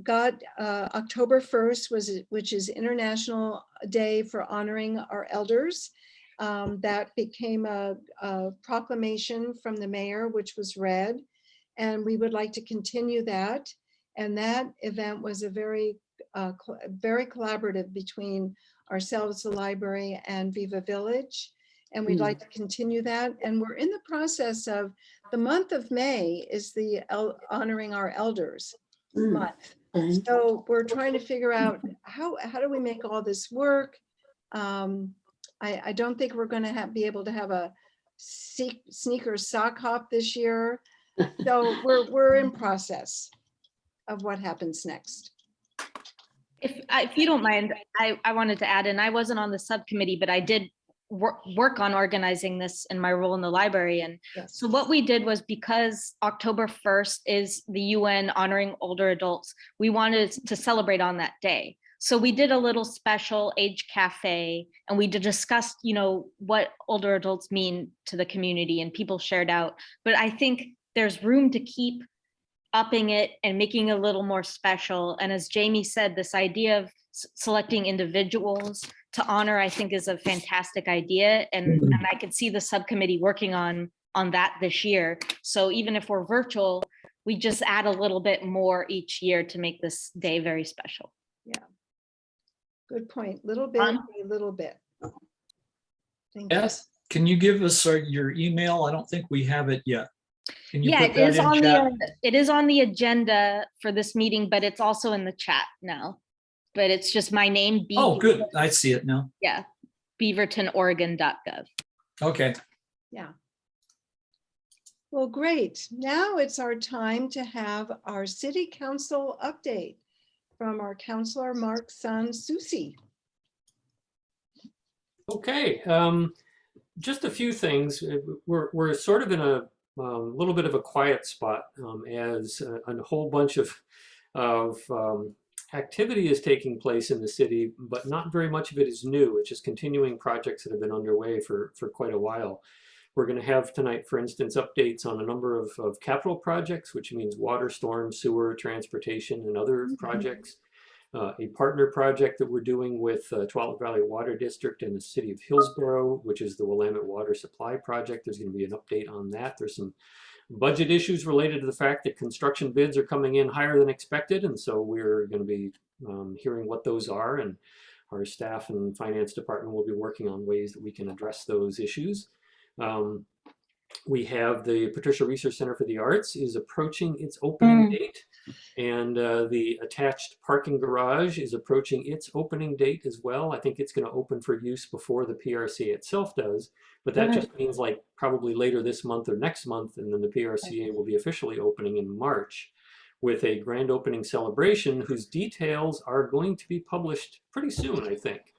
got October 1st, which is International Day for Honoring Our Elders. That became a proclamation from the mayor, which was read, and we would like to continue that. And that event was a very collaborative between ourselves, the library, and Viva Village. And we'd like to continue that. And we're in the process of, the month of May is the Honoring Our Elders month. So we're trying to figure out how do we make all this work. I don't think we're going to be able to have a sneaker sock hop this year. So we're in process of what happens next. If you don't mind, I wanted to add, and I wasn't on the subcommittee, but I did work on organizing this in my role in the library. And so what we did was, because October 1st is the UN honoring older adults, we wanted to celebrate on that day. So we did a little special age cafe, and we discussed, what older adults mean to the community, and people shared out. But I think there's room to keep upping it and making it a little more special. And as Jamie said, this idea of selecting individuals to honor, I think, is a fantastic idea. And I could see the subcommittee working on that this year. So even if we're virtual, we just add a little bit more each year to make this day very special. Yeah. Good point. Little bit, a little bit. Thank you. Beth, can you give us your email? I don't think we have it yet. Can you Yeah, put that in chat? it is on the agenda for this meeting, but it's also in the chat now. But it's just my name. Oh, good. I see it now. Yeah, beavertonoregon.gov. Okay. Yeah. Well, great. Now it's our time to have our city council update from our councilor, Marc's son, Soucie. Okay, just a few things. We're sort of in a little bit of a quiet spot as a whole bunch of activity is taking place in the city, but not very much of it is new. It's just continuing projects that have been underway for quite a while. We're going to have tonight, for instance, updates on a number of capital projects, which means water, storm, sewer, transportation, and other projects. A partner project that we're doing with Tualatin Valley Water District and the City of Hillsborough, which is the Willamette Water Supply Project. There's going to be an update on that. There's some budget issues related to the fact that construction bids are coming in higher than expected, and so we're going to be hearing what those are, and our staff and finance department will be working on ways that we can address those issues. We have the Patricia Research Center for the Arts is approaching its opening date, and the attached parking garage is approaching its opening date as well. I think it's going to open for use before the PRCA itself does, but that just means like probably later this month or next month, and then the PRCA will be officially opening in March with a grand opening celebration whose details are going to be published pretty soon, I think.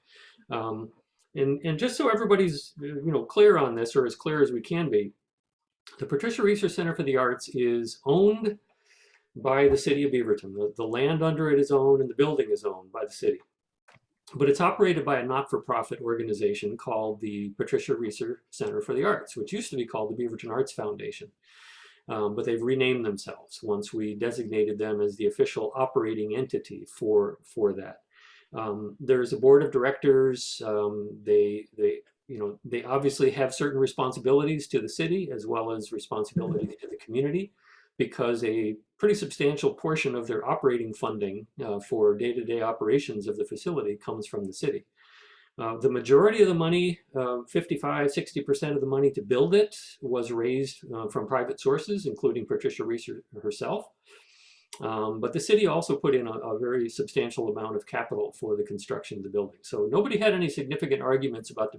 And just so everybody's clear on this, or as clear as we can be, the Patricia Research Center for the Arts is owned by the city of Beaverton. The land under it is owned, and the building is owned by the city. But it's operated by a not-for-profit organization called the Patricia Reeser Center for the Arts, which used to be called the Beaverton Arts Foundation. But they've renamed themselves once we designated them as the official operating entity for that. There's a board of directors. They obviously have certain responsibilities to the city as well as responsibilities to the community, because a pretty substantial portion of their operating funding for day-to-day operations of the facility comes from the city. The majority of the money, 55–60% of the money to build it, was raised from private sources, including Patricia Reeser herself. But the city also put in a very substantial amount of capital for the construction of the building. So nobody had any significant arguments about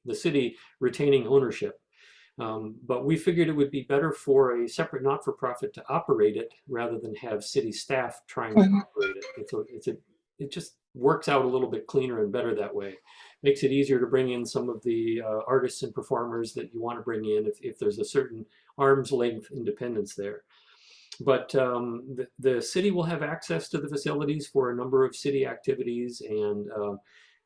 the city retaining ownership. But we figured it would be better for a separate not-for-profit to operate it rather than have city staff trying to operate it. It just works out a little bit cleaner and better that way. Makes it easier to bring in some of the artists and performers that you want to bring in if there's a certain arm's length independence there. But the city will have access to the facilities for a number of city activities, and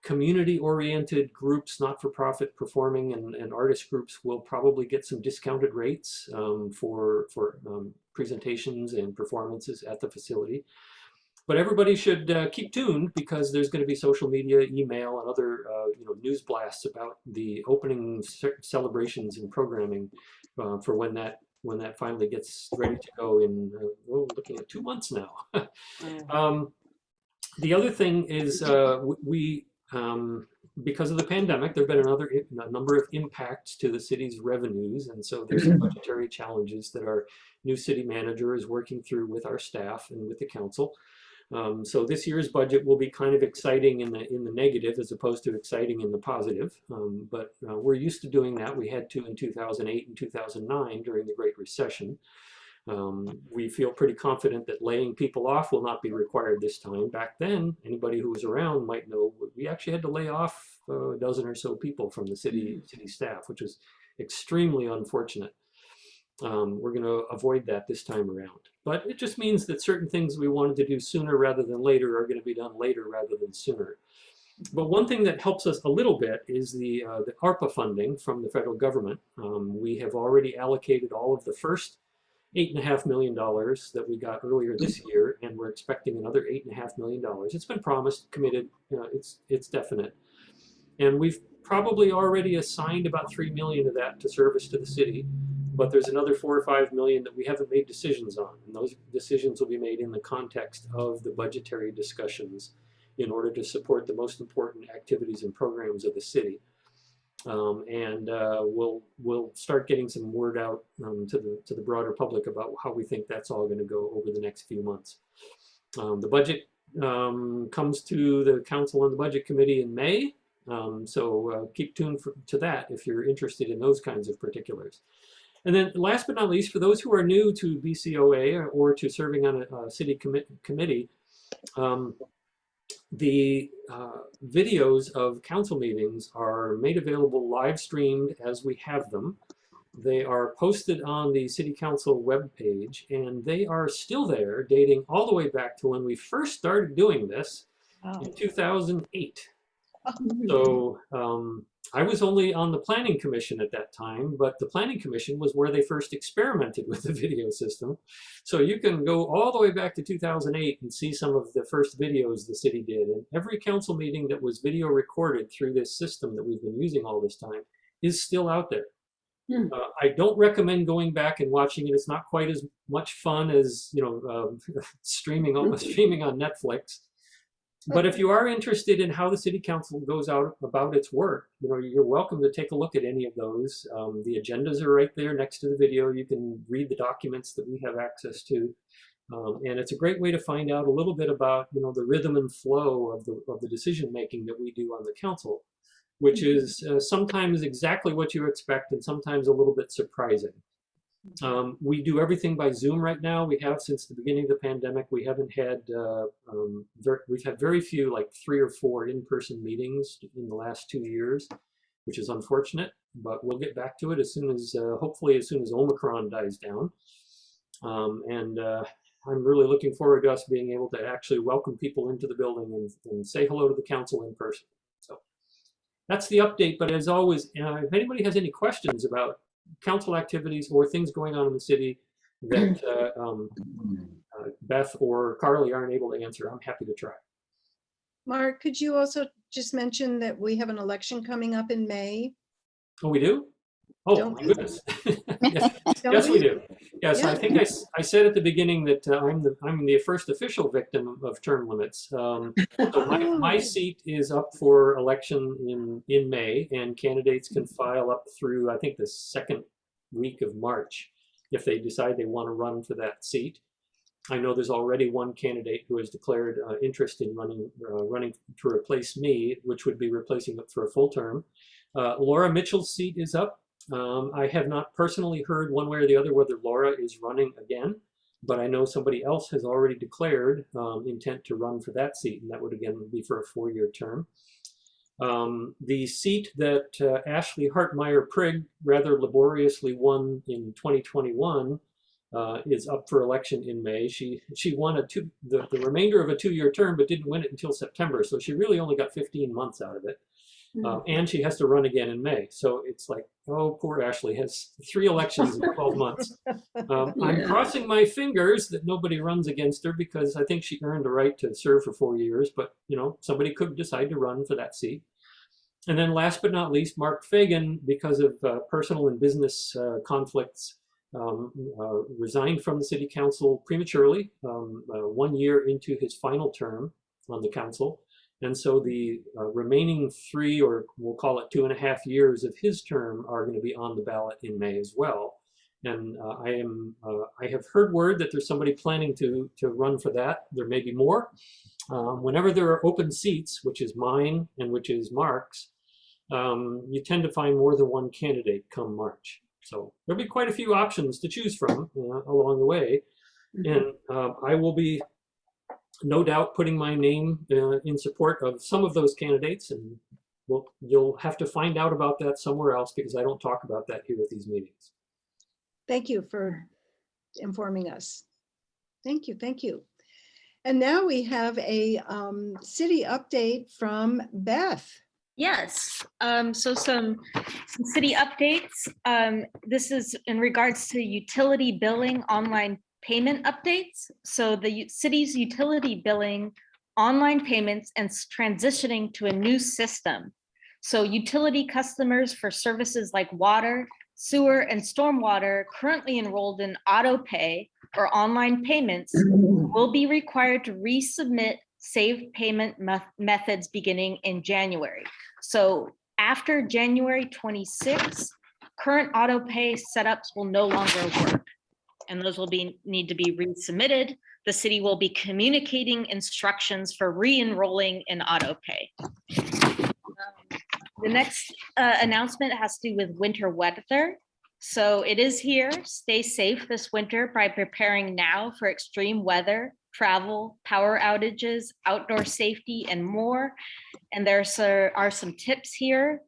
community-oriented groups, not-for-profit performing and artist groups will probably get some discounted rates for presentations and performances at the facility. But everybody should keep tuned, because there's going to be social media, email, and other news blasts about the opening celebrations and programming for when that finally gets ready to go in, looking at 2 months now. The other thing is because of the pandemic, there have been a number of impacts to the city's revenues, and so there's some budgetary challenges that our new city manager is working through with our staff and with the council. So this year's budget will be kind of exciting in the negative as opposed to exciting in the positive. But we're used to doing that. We had to in 2008 and 2009 during the Great Recession. We feel pretty confident that laying people off will not be required this time. Back then, anybody who was around might know we actually had to lay off a dozen or so people from the city staff, which was extremely unfortunate. We're going to avoid that this time around. But it just means that certain things we wanted to do sooner rather than later are going to be done later rather than sooner. But one thing that helps us a little bit is the ARPA funding from the federal government. We have already allocated all of the first $8.5 million that we got earlier this year, and we're expecting another $8.5 million. It's been promised, committed, it's definite. And we've probably already assigned about $3 million of that to service to the city. But there's another $4 or $5 million that we haven't made decisions on. And those decisions will be made in the context of the budgetary discussions in order to support the most important activities and programs of the city. We'll start getting some word out to the broader public about how we think that's all going to go over the next few months. The budget comes to the council and the budget committee in May. So keep tuned to that if you're interested in those kinds of particulars. And then last but not least, for those who are new to BCOA or to serving on a city committee, the videos of council meetings are made available live streamed as we have them. They are posted on the City Council webpage, and they are still there, dating all the way back to when we first started doing this in 2008. So I was only on the Planning Commission at that time, but the Planning Commission was where they first experimented with the video system. So you can go all the way back to 2008 and see some of the first videos the city did. And every council meeting that was video recorded through this system that we've been using all this time is still out there. I don't recommend going back and watching it. It's not quite as much fun as streaming on Netflix. But if you are interested in how the city council goes out about its work, you're welcome to take a look at any of those. The agendas are right there next to the video. You can read the documents that we have access to. And it's a great way to find out a little bit about the rhythm and flow of the decision making that we do on the council, which is sometimes exactly what you expect and sometimes a little bit surprising. We do everything by Zoom right now. We have since the beginning of the pandemic. We haven't had, we've had very few, like 3 or 4 in-person meetings in the last 2 years, which is unfortunate, but we'll get back to it as soon as, hopefully as soon as Omicron dies down. I'm really looking forward to us being able to actually welcome people into the building and say hello to the council in person. So that's the update. But as always, if anybody has any questions about council activities or things going on in the city that Beth or Carly aren't able to answer, I'm happy to try. Mark, could you also just mention that we have an election coming up in May? Oh, we do? Oh, Don't my we? goodness. Yes, Don't yes, we we? do. Yes, I Yeah. think I said at the beginning that I'm the first official victim of term limits. So my seat is up for election in May, and candidates can file up through, I think, the second week of March if they decide they want to run for that seat. I know there's already one candidate who has declared interest in running to replace me, which would be replacing it for a full term. Laura Mitchell's seat is up. I have not personally heard one way or the other whether Laura is running again, but I know somebody else has already declared intent to run for that seat, and that would again be for a 4-year term. The seat that Ashley Hartmeyer Prigg rather laboriously won in 2021 is up for election in May. She won the remainder of a 2-year term, but didn't win it until September, so she really only got 15 months out of it. And she has to run again in May. So it's like, oh, poor Ashley has 3 elections in 12 months. I'm crossing my fingers that nobody runs against her, because I think she earned the right to serve for 4 years, but you know, somebody could decide to run for that seat. And then last but not least, Marc Fagan, because of personal and business conflicts, resigned from the city council prematurely, 1 year into his final term on the council. And so the remaining 3, or we'll call it 2.5 years of his term, are going to be on the ballot in May as well. And I have heard word that there's somebody planning to run for that. There may be more. Whenever there are open seats, which is mine and which is Mark's, you tend to find more than one candidate come March. So there'll be quite a few options to choose from along the way. And I will be no doubt putting my name in support of some of those candidates, and you'll have to find out about that somewhere else, because I don't talk about that here at these meetings. Thank you for informing us. Thank you, thank you. And now we have a city update from Beth. Yes, so some city updates. This is in regards to utility billing online payment updates. So the city's utility billing online payments and transitioning to a new system. So utility customers for services like water, sewer, and stormwater currently enrolled in auto pay or online payments will be required to resubmit saved payment methods beginning in January. So after January 26th, current auto pay setups will no longer work, and those will need to be resubmitted. The city will be communicating instructions for re-enrolling in auto pay. The next announcement has to do with winter weather. So it is here. Stay safe this winter by preparing now for extreme weather, travel, power outages, outdoor safety, and more. And there are some tips here,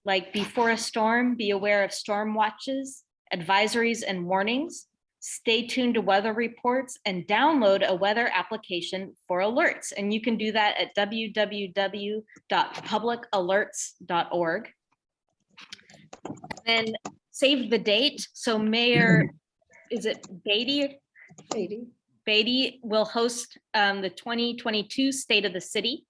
like before a storm, be aware of storm watches, advisories, and warnings. Stay tuned to weather reports and download a weather application for alerts. And you can do that at www.publicalerts.org. Then save the date. So Mayor, is it Beatty? Beatty will host the 2022 State of the City.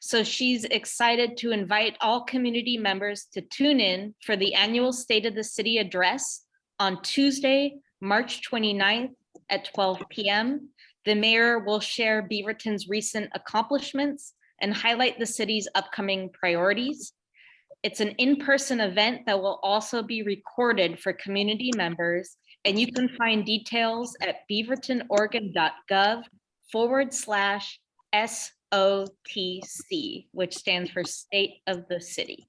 So she's excited to invite all community members to tune in for the annual State of the City address on Tuesday, March 29th at 12 p.m. The mayor will share Beaverton's recent accomplishments and highlight the city's upcoming priorities. It's an in-person event that will also be recorded for community members, and you can find details at beavertonoregon.gov/SOTC, which stands for State of the City.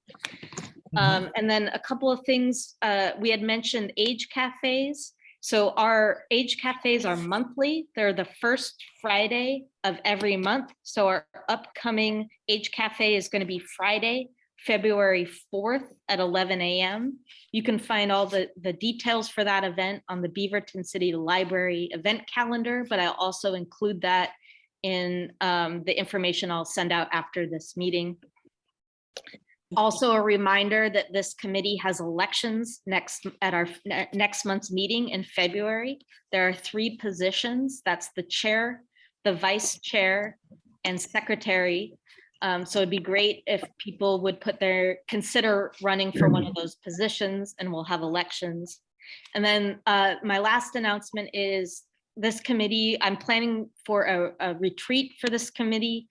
And then a couple of things, we had mentioned age cafes. So our age cafes are monthly. They're the first Friday of every month. So our upcoming age cafe is going to be Friday, February 4th at 11 a.m. You can find all the details for that event on the Beaverton City Library event calendar, but I'll also include that in the information I'll send out after this meeting. Also, a reminder that this committee has elections at our next month's meeting in February. There are 3 positions. That's the chair, the vice chair, and secretary. So it'd be great if people would consider running for one of those positions, and we'll have elections. And then my last announcement is this committee, I'm planning for a retreat for this committee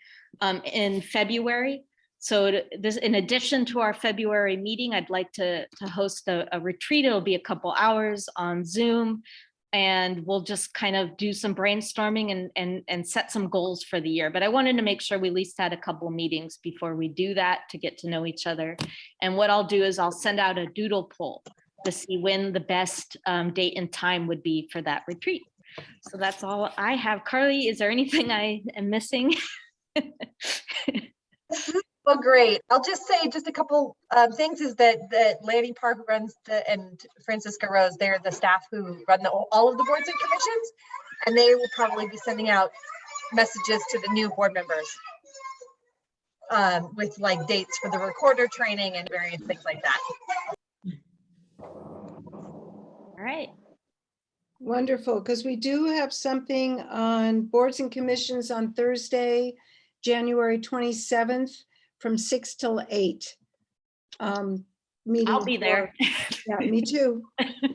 in February. So this, in addition to our February meeting, I'd like to host a retreat. It'll be a couple hours on Zoom, and we'll just kind of do some brainstorming and set some goals for the year. But I wanted to make sure we at least had a couple of meetings before we do that to get to know each other. And what I'll do is I'll send out a doodle poll to see when the best date and time would be for that retreat. So that's all I have. Carly, is there anything I am missing? Well, great. I'll just say just a couple things is that Lanny Parr, who runs and Francisca Rose, they're the staff who run all of the boards and commissions, and they will probably be sending out messages to the new board members with like dates for the recorder training and various things like that. All right. Wonderful, because we do have something on boards and commissions on Thursday, January 27th from 6 till 8. Meeting. I'll be there. Yeah, me too.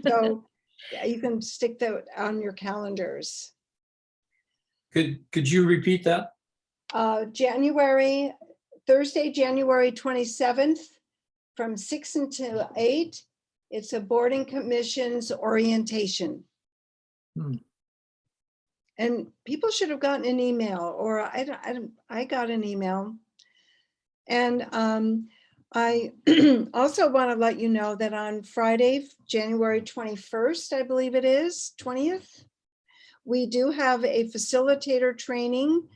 So yeah, you can stick that on your calendars. Could you repeat that? Thursday, January 27th from 6 until 8. It's a board and commissions orientation. And people should have gotten an email, or I got an email. And I also want to let you know that on Friday, January 21st, I believe it is, 20th, we do have a facilitator training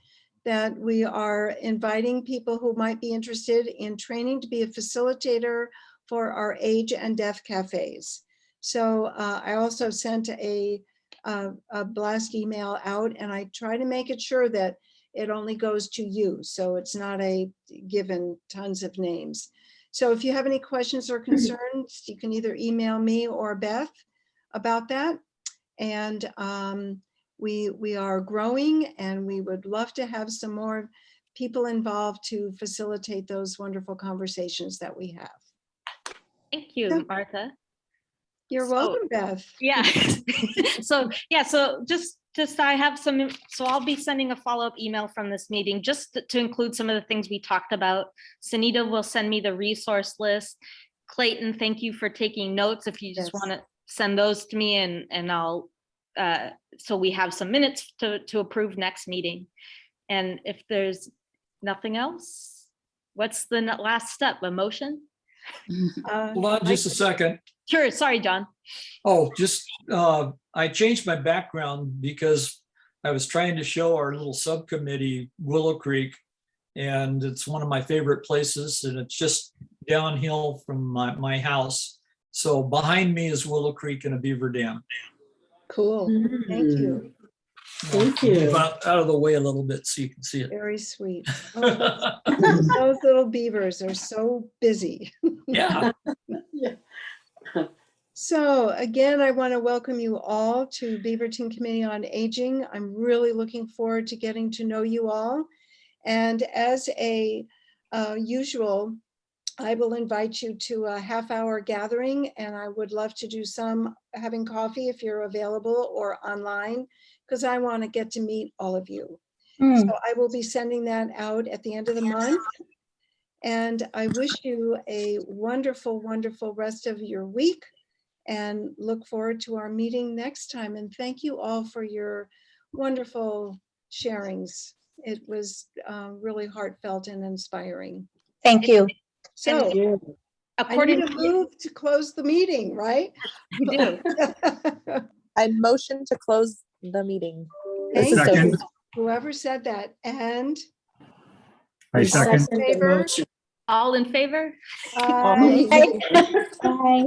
that we are inviting people who might be interested in training to be a facilitator for our age and deaf cafes. So I also sent a blast email out, and I try to make it sure that it only goes to you. So it's not a given tons of names. So if you have any questions or concerns, you can either email me or Beth about that. And we are growing, and we would love to have some more people involved to facilitate those wonderful conversations that we have. Thank you, Martha. You're welcome, Beth. Yeah. So I have some, so I'll be sending a follow-up email from this meeting just to include some of the things we talked about. Sunita will send me the resource list. Clayton, thank you for taking notes. If you just want to send those to me, and I'll, so we have some minutes to approve next meeting. And if there's nothing else, what's the last step? A motion? Hold on just a second. Sure, sorry, John. Oh, just, I changed my background because I was trying to show our little subcommittee, Willow Creek, and it's one of my favorite places, and it's just downhill from my house. So behind me is Willow Creek and a beaver dam. Cool, thank you. Thank you. Move out of the way a little bit so you can see it. Very sweet. Oh, those little beavers are so busy. Yeah. Yeah. So again, I want to welcome you all to Beaverton Committee on Aging. I'm really looking forward to getting to know you all. And as a usual, I will invite you to a half-hour gathering, and I would love to do some having coffee if you're available, or online, because I want to get to meet all of you. So I will be sending that out at the end of the month. And I wish you a wonderful, wonderful rest of your week, and look forward to our meeting next time. And thank you all for your wonderful sharings. It was really heartfelt and inspiring. Thank you. So according to move to close the meeting, right? You do. I motion to close the meeting. Thank Second. you. Whoever said that. And I second. favor? All in favor? Aye. Bye.